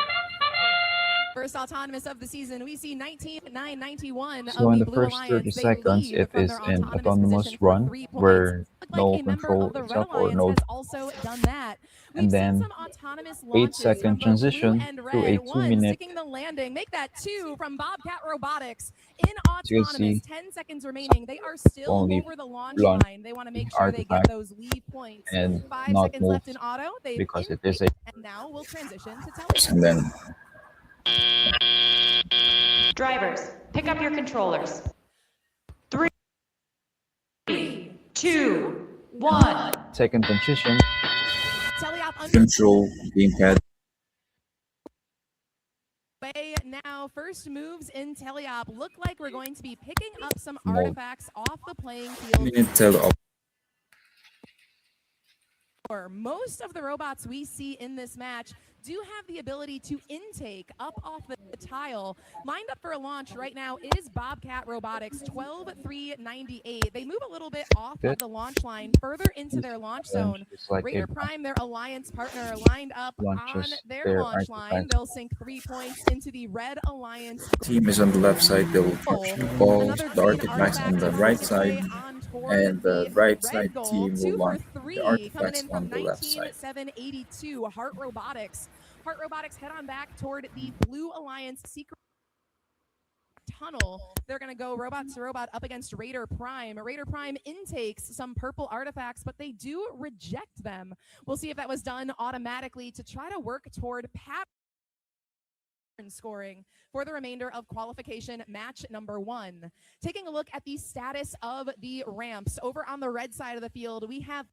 First autonomous of the season, we see 19991 so of in the the Blue first 30 Alliance. They seconds lead it from is their an autonomous autonomous position for run 3 points. where Look like no a member of control the Red itself or Alliance no, has also done that. We've and seen then some autonomous 8 launches from second the Blue transition and to Red. a 2 One, minute. sticking the landing. Make that 2 from Bobcat Robotics in As you can autonomous. see, 10 seconds remaining. They are still only over the launch launch line. They want to make sure they get artifact those lead points. and 5 not seconds move left in auto. They've because it is increased, a and now we'll transition to And telemetry. then Drivers, pick up your controllers. 3, 2, 1. second transition. Teleop under control gamepad. way now. First moves in Teleop look like we're going to be picking up some Mode. artifacts off the playing field. Minute tele Most of the robots we see in this match do have the ability to intake up off the tile. Lined up for a launch right now is Bobcat Robotics 12398. They move a little bit off of the launch line, further into their launch zone. It's like Raider it Prime, their alliance partner, lined up on launches their their launch line. artifacts. They'll sink 3 points into the Red Alliance team is on the left side. They will touch the ball, Another the green artifacts on artifact the is right deploy side, on toward and the right red side goal. team will 2 for launch the 3 coming artifacts in on from the left side. 19782. Heart Robotics. Heart Robotics head on back toward the Blue Alliance secret tunnel. They're going to go robot to robot up against Raider Prime. Raider Prime intakes some purple artifacts, but they do reject them. We'll see if that was done automatically to try to work toward pattern scoring for the remainder of qualification match number 1. Taking a look at the status of the ramps over on the red side of the field, we have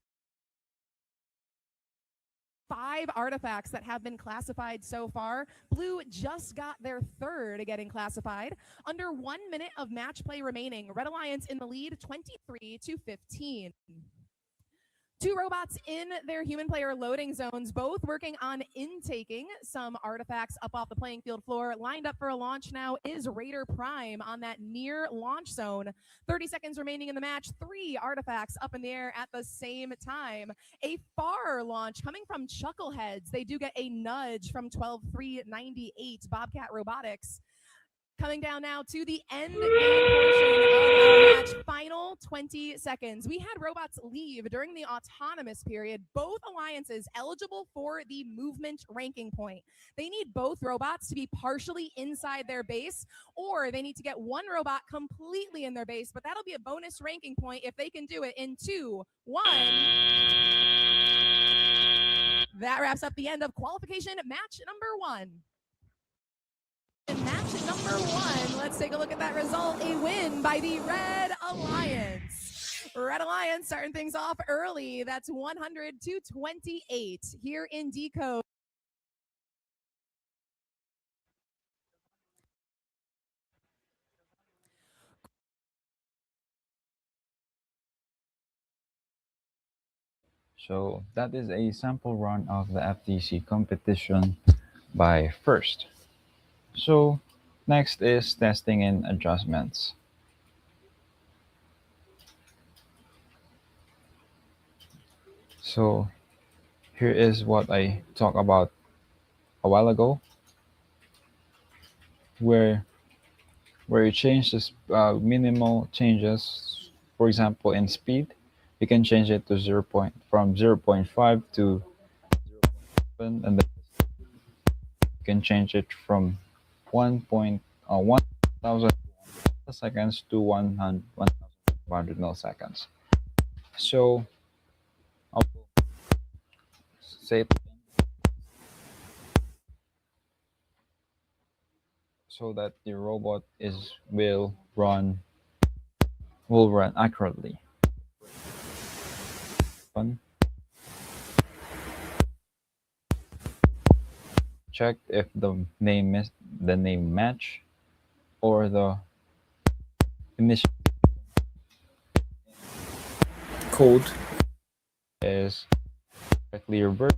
5 artifacts that have been classified so far. Blue just got their third getting classified. Under 1 minute of match play remaining, Red Alliance in the lead 23-15. 2 robots in their human player loading zones, both working on intaking some artifacts up off the playing field floor. Lined up for a launch now is Raider Prime on that near launch zone. 30 seconds remaining in the match. 3 artifacts up in the air at the same time. A far launch coming from Chuckleheads. They do get a nudge from 12-398 Bobcat Robotics. Coming down now to the end game portion of our match, final 20 seconds. We had robots leave during the autonomous period, both alliances eligible for the movement ranking point. They need both robots to be partially inside their base, or they need to get one robot completely in their base, but that'll be a bonus ranking point if they can do it in 2, 1. That wraps up the end of qualification match number 1. In match number 1, let's take a look at that result. A win by the Red Alliance. Red Alliance starting things off early. That's 100-28 here in Decode. So that is a sample run of the FTC competition by First. So next is testing and adjustments. So here is what I talked about a while ago, where you change this minimal changes. For example, in speed, you can change it to from 0.5 to 0.7, and then you can change it from 1,000 milliseconds to 1,500 milliseconds. So I'll say it again, so that the robot will run accurately. Check if the name match, or the initial Code is correctly reversed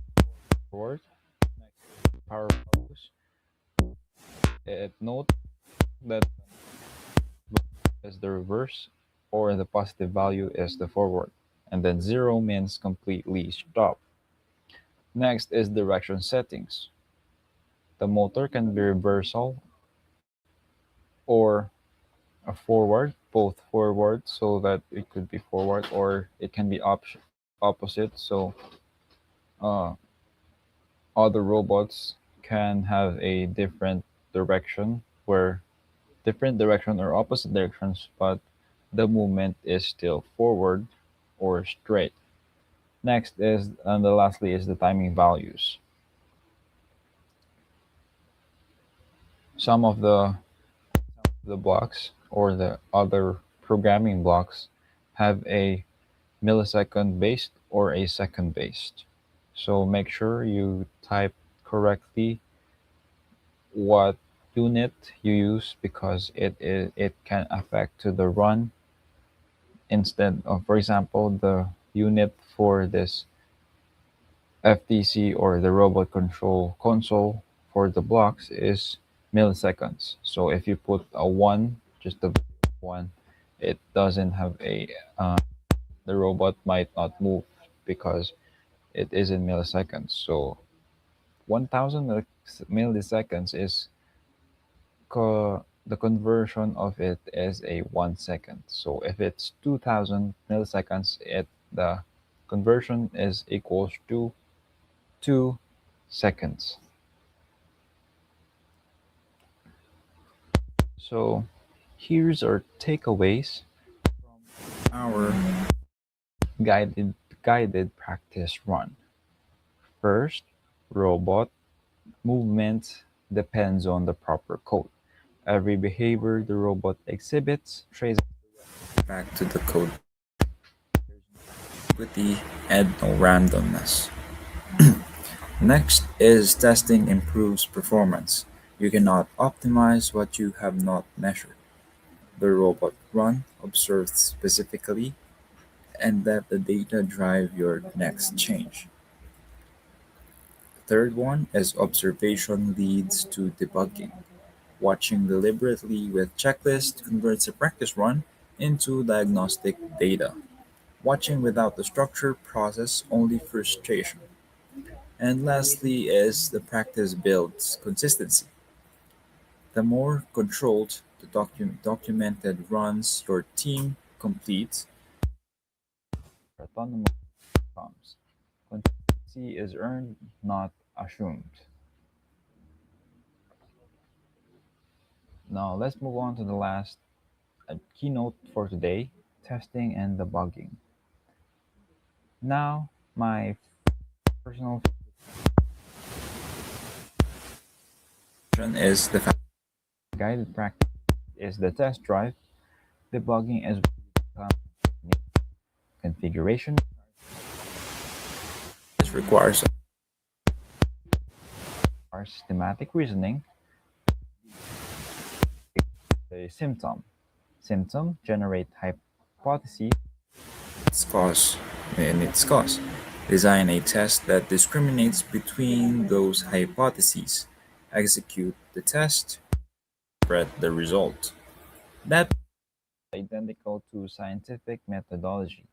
forward. Next, power values. Note that is the reverse, or the positive value is the forward, and then 0 means completely stop. Next is direction settings. The motor can be reversal or a forward, both forward, so that it could be forward, or it can be opposite, so other robots can have a different direction or opposite directions, but the movement is still forward or straight. Next is, and lastly, is the timing values. Some of the blocks, or the other programming blocks, have a millisecond based or a second based. So make sure you type correctly what unit you use, because it can affect to the run. Instead of, for example, the unit for this FTC, or the robot control console, for the blocks is milliseconds. So if you put a 1, just a 1, it doesn't have a the robot might not move because it is in milliseconds. So 1000 milliseconds is the conversion of it is a 1 second. So if it's 2000 milliseconds, the conversion is equals to 2 seconds. So here's our takeaways from our guided practice run. First, robot movement depends on the proper code. Every behavior the robot exhibits traces back to the code. Equity and no randomness. Next is testing improves performance. You cannot optimize what you have not measured. The robot run, observe specifically, and let the data drive your next change. Third one is observation leads to debugging. Watching deliberately with checklist converts a practice run into diagnostic data. Watching without the structured process only frustration. And lastly is the practice builds consistency. The more controlled the documented runs your team completes, Autonomous outcomes. Consistency is earned, not assumed. Now let's move on to the last keynote for today, testing and debugging. Now, my personal is the guided practice is the test drive. Debugging is configuration requires or systematic reasoning. A symptom generate hypotheses. its cause its cause. Design a test that discriminates between those hypotheses. Execute the test, spread the result. That Identical to scientific methodology,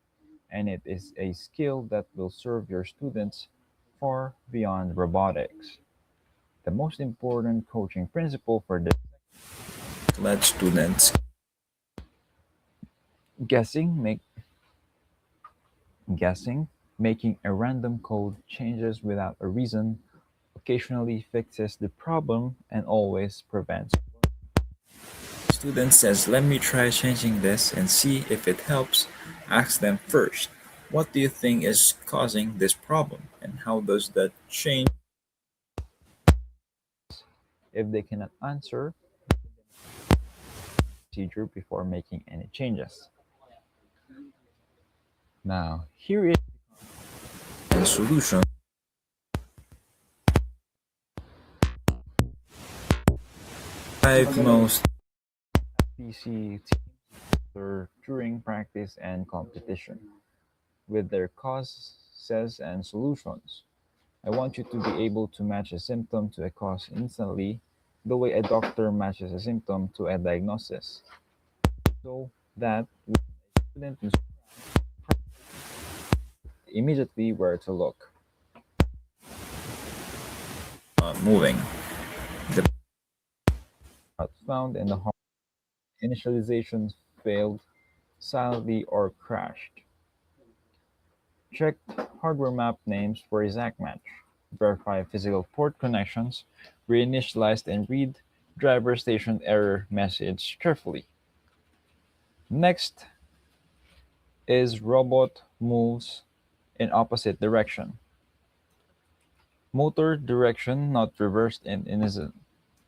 and it is a skill that will serve your students far beyond robotics. The most important coaching principle for this let students guessing make guessing, making a random code changes without a reason, occasionally fixes the problem and always prevents. student says, let me try changing this and see if it helps. Ask them first, what do you think is causing this problem and how does that change? If they cannot answer, procedure before making any changes. Now, here is The solution. Five most FTC teams during practice and competition with their causes and solutions. I want you to be able to match a symptom to a cause instantly, the way a doctor matches a symptom to a diagnosis, so that when a student is immediately where to look. moving. The Found in the hardware, initializations failed silently or crashed. Check hardware map names for exact match. Verify physical port connections. Reinitialized and read driver station error message carefully. Next is robot moves in opposite direction. Motor direction not reversed in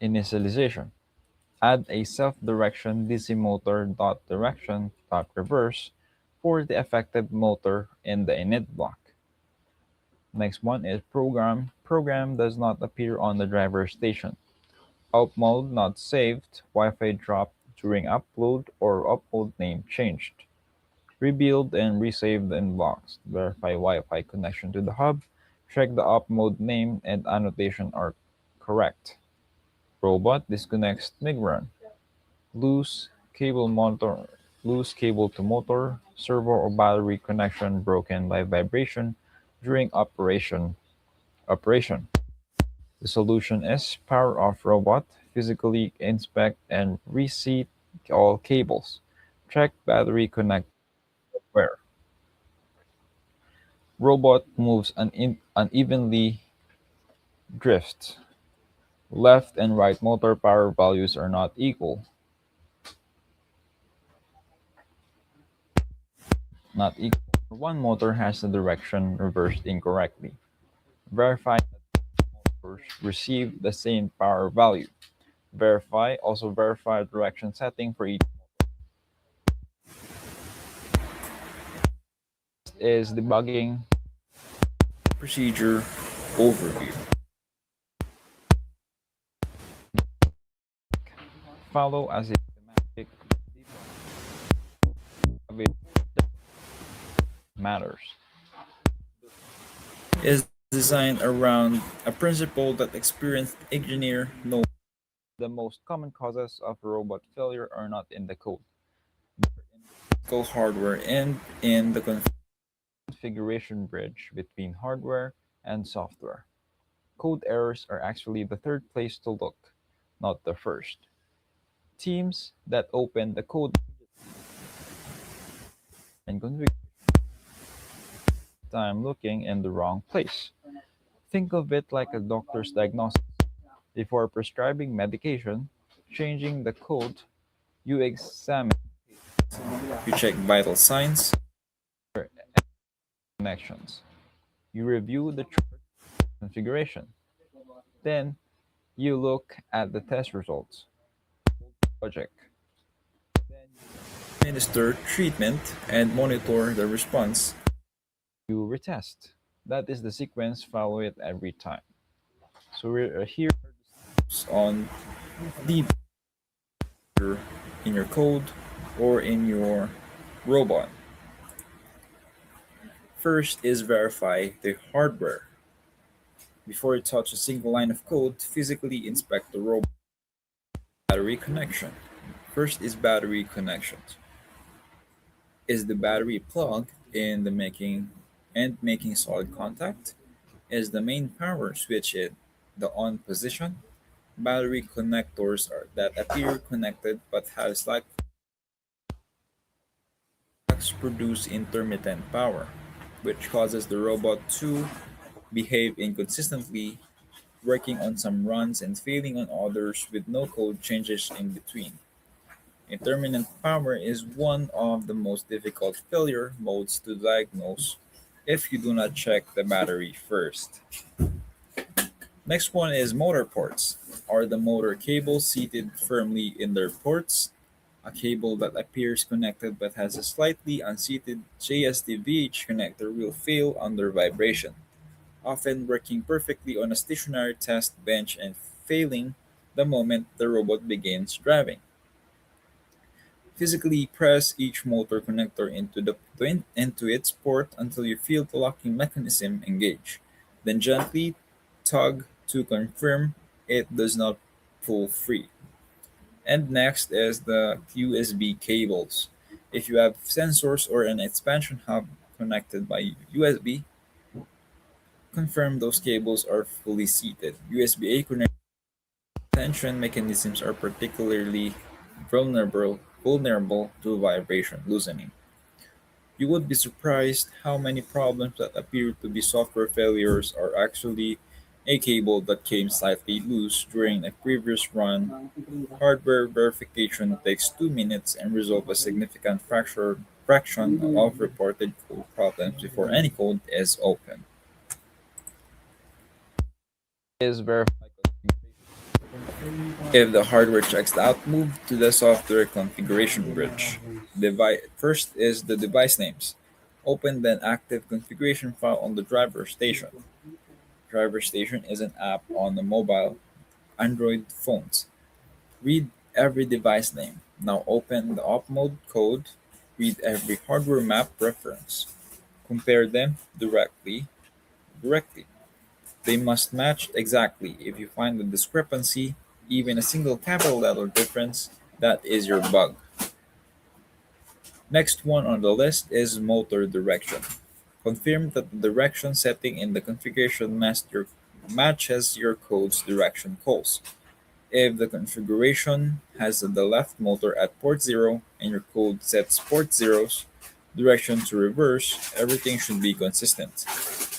initialization. Add a self-direction DC motor dot direction dot reverse for the effective motor in the init block. Next one is program. Program does not appear on the driver station. Up mode not saved. Wi-Fi dropped during upload or upload name changed. Rebuild and resave the inbox. Verify Wi-Fi connection to the hub. Check the up mode name and annotation are correct. Robot disconnects mid-run. Loose cable motor, loose cable to motor, servo or battery connection broken by vibration during operation. The solution is power off robot, physically inspect and reseat all cables. Check battery connect where. Robot moves unevenly, drift. Left and right motor power values are not equal. Not equal. One motor has the direction reversed incorrectly. Verify that motors receive the same power value. Also verify direction setting for each is debugging procedure overview. Follow as a thematic matters. Is designed around a principle that experienced engineer know. The most common causes of robot failure are not in the code, Physical hardware and in the configuration bridge between hardware and software. Code errors are actually the third place to look, not the first. Teams that open the code and configure time looking in the wrong place. Think of it like a doctor's diagnosis. Before prescribing medication, changing the code, you examine you check vital signs. connections. You review the chart configuration. Then you look at the test results. Logic. Administer treatment and monitor the response. You retest. That is the sequence, follow it every time. So we're here On the in your code or in your robot. First is verify the hardware. Before you touch a single line of code, physically inspect the robot. Battery connection. First is battery connections. Is the battery plugged in making solid contact? Is the main power switch in the on position? Battery connectors that appear connected but have slight clocks produce intermittent power, which causes the robot to behave inconsistently, working on some runs and failing on others with no code changes in between. Intermittent power is one of the most difficult failure modes to diagnose if you do not check the battery first. Next one is motor ports. Are the motor cables seated firmly in their ports? A cable that appears connected but has a slightly unseated JST-VH connector will fail under vibration, often working perfectly on a stationary test bench and failing the moment the robot begins driving. Physically press each motor connector into its port until you feel the locking mechanism engage. Then gently tug to confirm it does not pull free. And next is the USB cables. If you have sensors or an expansion hub connected by USB, confirm those cables are fully seated. USB-A tension mechanisms are particularly vulnerable to vibration loosening. You would be surprised how many problems that appear to be software failures are actually a cable that came slightly loose during a previous run. Hardware verification takes 2 minutes and resolves a significant fraction of reported code problems before any code is open. is verify If the hardware checks out, move to the software configuration bridge. First is the device names. Open the active configuration file on the driver station. Driver station is an app on the mobile Android phones. Read every device name. Now open the op mode code. Read every hardware map reference. Compare them directly. They must match exactly. If you find a discrepancy, even a single capital letter difference, that is your bug. Next one on the list is motor direction. Confirm that the direction setting in the configuration matches your code's direction calls. If the configuration has the left motor at port 0 and your code sets port zero's direction to reverse, everything should be consistent.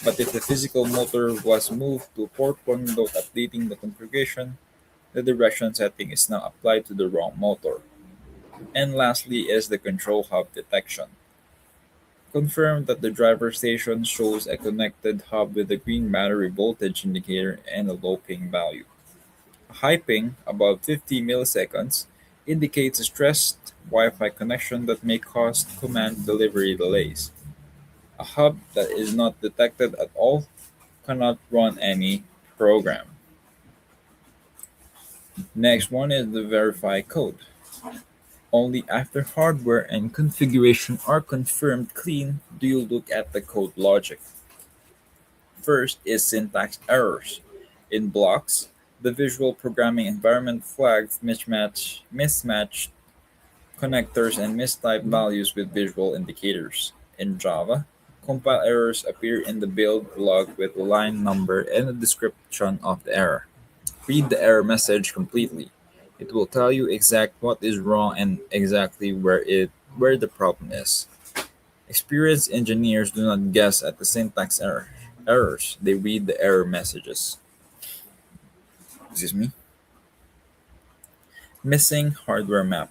But if the physical motor was moved to port 1 without updating the configuration, the direction setting is now applied to the wrong motor. And lastly is the control hub detection. Confirm that the driver station shows a connected hub with a green battery voltage indicator and a low ping value. A high ping, above 50 milliseconds, indicates a stressed Wi-Fi connection that may cause command delivery delays. A hub that is not detected at all cannot run any program. Next one is the verify code. Only after hardware and configuration are confirmed clean do you look at the code logic. First is syntax errors. In blocks, the visual programming environment flags mismatched connectors and mistyped values with visual indicators. In Java, compile errors appear in the build log with the line number and a description of the error. Read the error message completely. It will tell you exact what is wrong and exactly where the problem is. Experienced engineers do not guess at the errors. They read the error messages. Excuse me. Missing hardware map.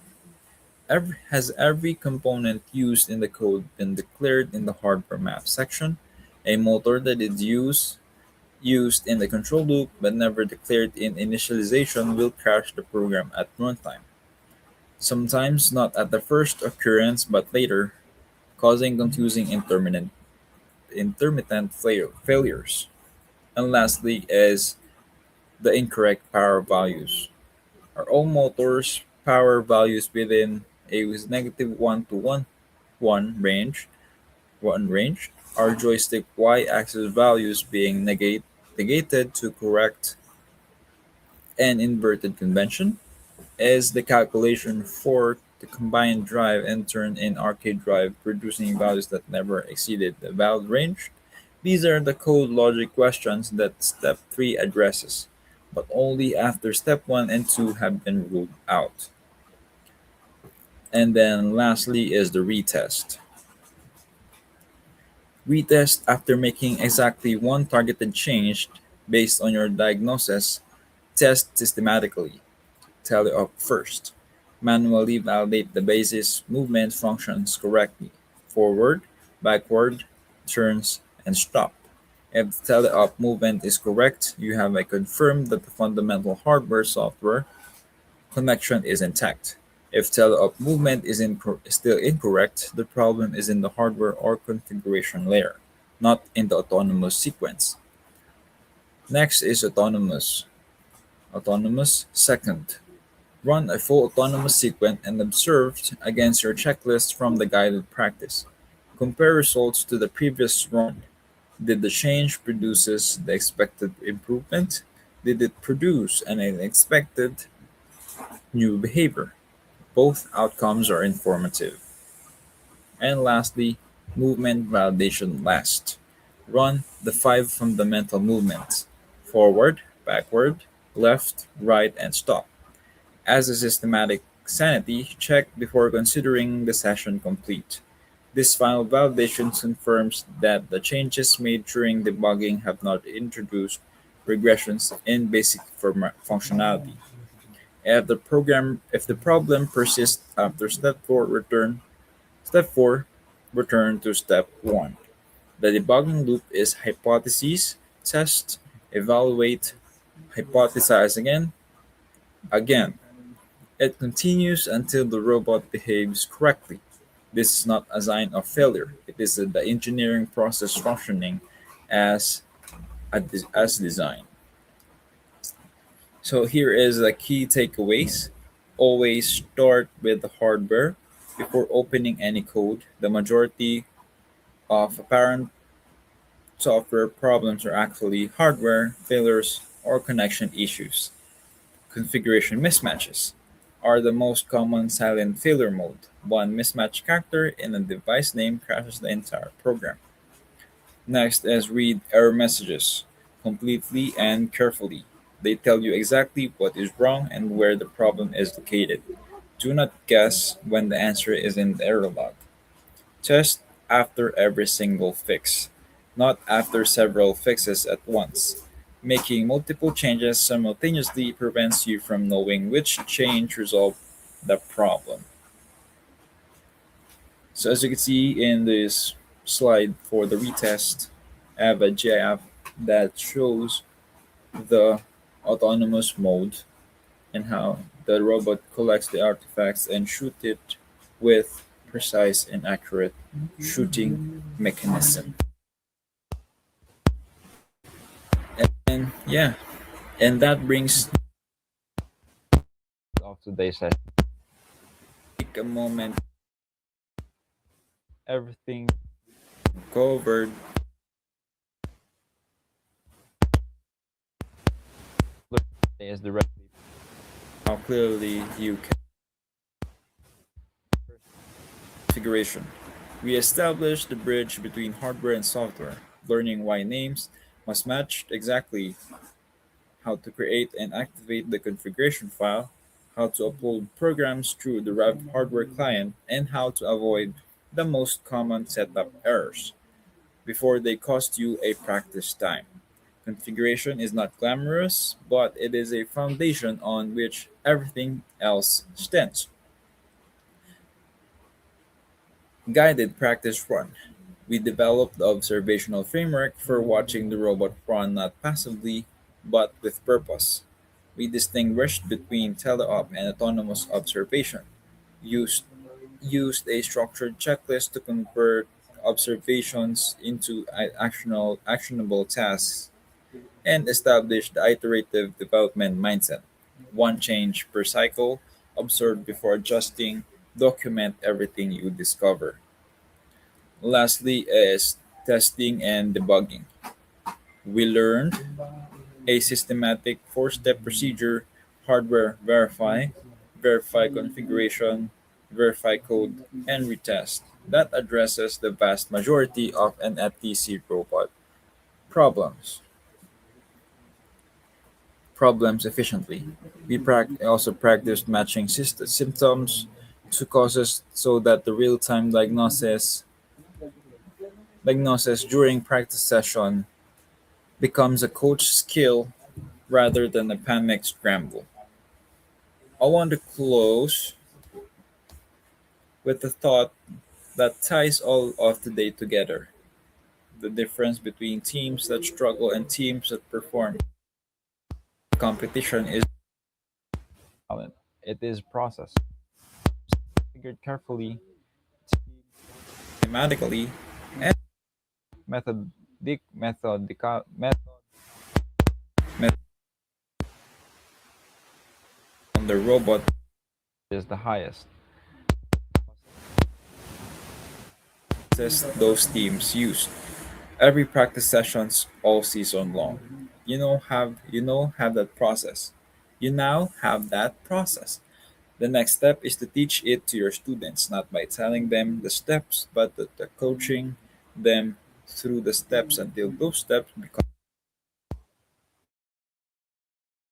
Has every component used in the code been declared in the hardware map section? A motor that is used in the control loop but never declared in initialization will crash the program at runtime. Sometimes not at the first occurrence but later, causing confusing intermittent failures. And lastly is the incorrect power values. Are all motors power values within a negative 1 to 1 range? Are joystick y-axis values being negated to correct an inverted convention? Is the calculation for the combined drive and turn-in arcade drive producing values that never exceeded the valid range? These are the code logic questions that step 3 addresses, but only after step 1 and 2 have been ruled out. And then lastly is the retest. Retest after making exactly one targeted change based on your diagnosis. Test systematically. Tally up first. Manually validate the basis movement functions correctly. Forward, backward, turns, and stop. If the tally up movement is correct, you have a confirmed that the fundamental hardware software connection is intact. If tele-op movement is still incorrect, the problem is in the hardware or configuration layer, not in the autonomous sequence. Next is autonomous. Autonomous second. Run a full autonomous sequence and observe against your checklist from the guided practice. Compare results to the previous run. Did the change produces the expected improvement? Did it produce an unexpected new behavior? Both outcomes are informative. And lastly, movement validation last. Run the 5 fundamental movements: forward, backward, left, right, and stop. As a systematic sanity check before considering the session complete. This final validation confirms that the changes made during debugging have not introduced regressions in basic functionality. If the problem persists after step 4, return to step 1. The debugging loop is hypothesis, test, evaluate, hypothesize again. It continues until the robot behaves correctly. This is not a sign of failure. It is the engineering process functioning as as designed. So here is the key takeaways. Always start with the hardware before opening any code. The majority of apparent software problems are actually hardware failures or connection issues. Configuration mismatches are the most common silent failure mode. One mismatched character in a device name crashes the entire program. Next is read error messages completely and carefully. They tell you exactly what is wrong and where the problem is located. Do not guess when the answer is in the error log. Test after every single fix, not after several fixes at once. Making multiple changes simultaneously prevents you from knowing which change resolved the problem. So as you can see in this slide for the retest, I have a GIF that shows the autonomous mode and how the robot collects the artifacts and shoot it with precise and accurate shooting mechanism. And yeah, and that brings of today's session. take a moment Everything covered is directly how clearly you can configuration. We established the bridge between hardware and software, learning why names must match exactly, how to create and activate the configuration file, how to upload programs through the hardware client, and how to avoid the most common setup errors before they cost you a practice time. Configuration is not glamorous, but it is a foundation on which everything else stands. Guided practice run. We developed the observational framework for watching the robot run not passively, but with purpose. We distinguished between teleop and autonomous observation, used, used a structured checklist to convert observations into actionable tasks, and established the iterative development mindset. One change per cycle, observe before adjusting, document everything you discover. Lastly is testing and debugging. We learned a systematic four-step procedure: hardware verify configuration, verify code, and retest that addresses the vast majority of an FTC robot problems problems efficiently. We also practiced matching symptoms to causes so that the real-time diagnosis during practice session becomes a coach skill rather than a panic scramble. I want to close with a thought that ties all of today together. The difference between teams that struggle and teams that perform. Competition is talent. It is process. Figured carefully, thematically and met on the robot is the highest. those teams use. Every practice sessions all season long. Have that process. You now have that process. The next step is to teach it to your students, not by telling them the steps, but the coaching them through the steps until those steps become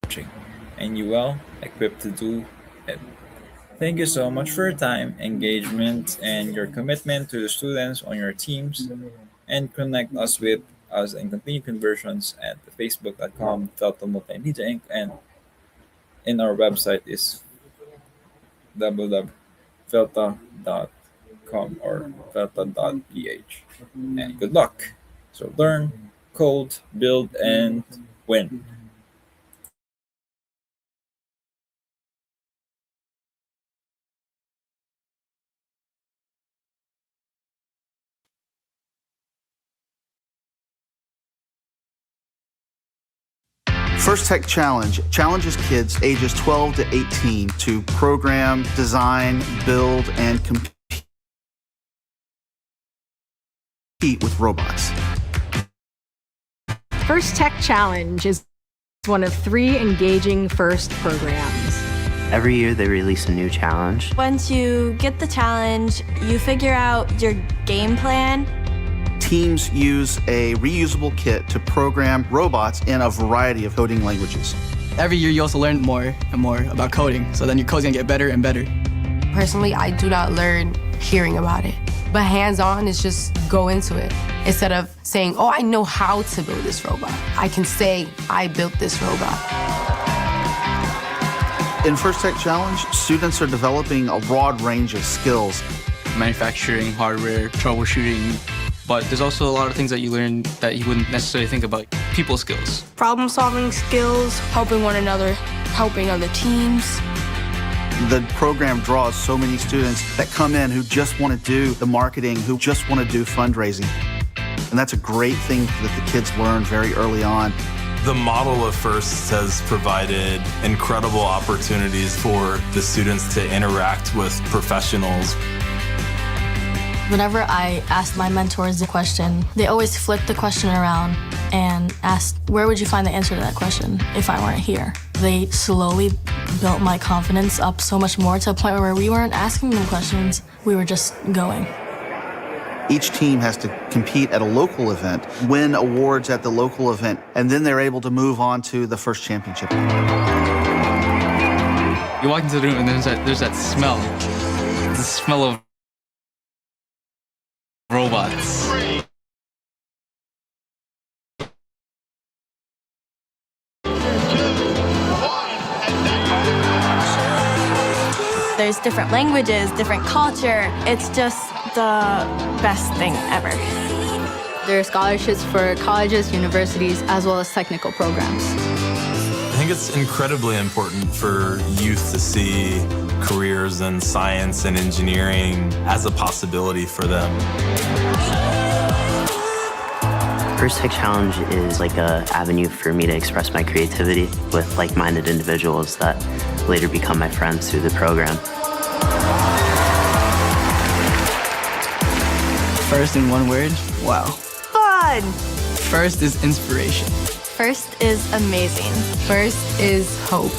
coaching, and you well equipped to do it. Thank you so much for your time, engagement, and your commitment to the students on your teams. And connect us with us and continue conversions at facebook.com Delta Multimedia Inc. And in our website is www.velta.com or velta.ph. And good luck. So learn, code, build, and win. First Tech Challenge challenges kids ages 12 to 18 to program, design, build, and compete with robots. First Tech Challenge is one of 3 engaging FIRST programs. Every year they release a new challenge. Once you get the challenge, you figure out your game plan. Teams use a reusable kit to program robots in a variety of coding languages. Every year you also learn more and more about coding, so then your code's gonna get better and better. Personally, I do not learn hearing about it, but hands-on is just go into it. Instead of saying, oh, I know how to build this robot, I can say, I built this robot. In First Tech Challenge, students are developing a broad range of skills. Manufacturing, hardware, troubleshooting, but there's also a lot of things that you learn that you wouldn't necessarily think about. People skills. Problem-solving skills, helping one another, helping other teams. The program draws so many students that come in who just want to do the marketing, who just want to do fundraising. And that's a great thing that the kids learn very early on. The model of FIRST has provided incredible opportunities for the students to interact with professionals. Whenever I asked my mentors a question, they always flipped the question around and asked, where would you find the answer to that question if I weren't here? They slowly built my confidence up so much more to a point where we weren't asking them questions, we were just going. Each team has to compete at a local event, win awards at the local event, and then they're able to move on to the first championship. You walk into the room and there's that smell. The smell of robots. There's different languages, different culture. It's just the best thing ever. There are scholarships for colleges, universities, as well as technical programs. I think it's incredibly important for youth to see careers in science and engineering as a possibility for them. First Tech Challenge is like an avenue for me to express my creativity with like-minded individuals that later become my friends through the program. First in one word, wow. Fun! First is inspiration. First is amazing. First is hope.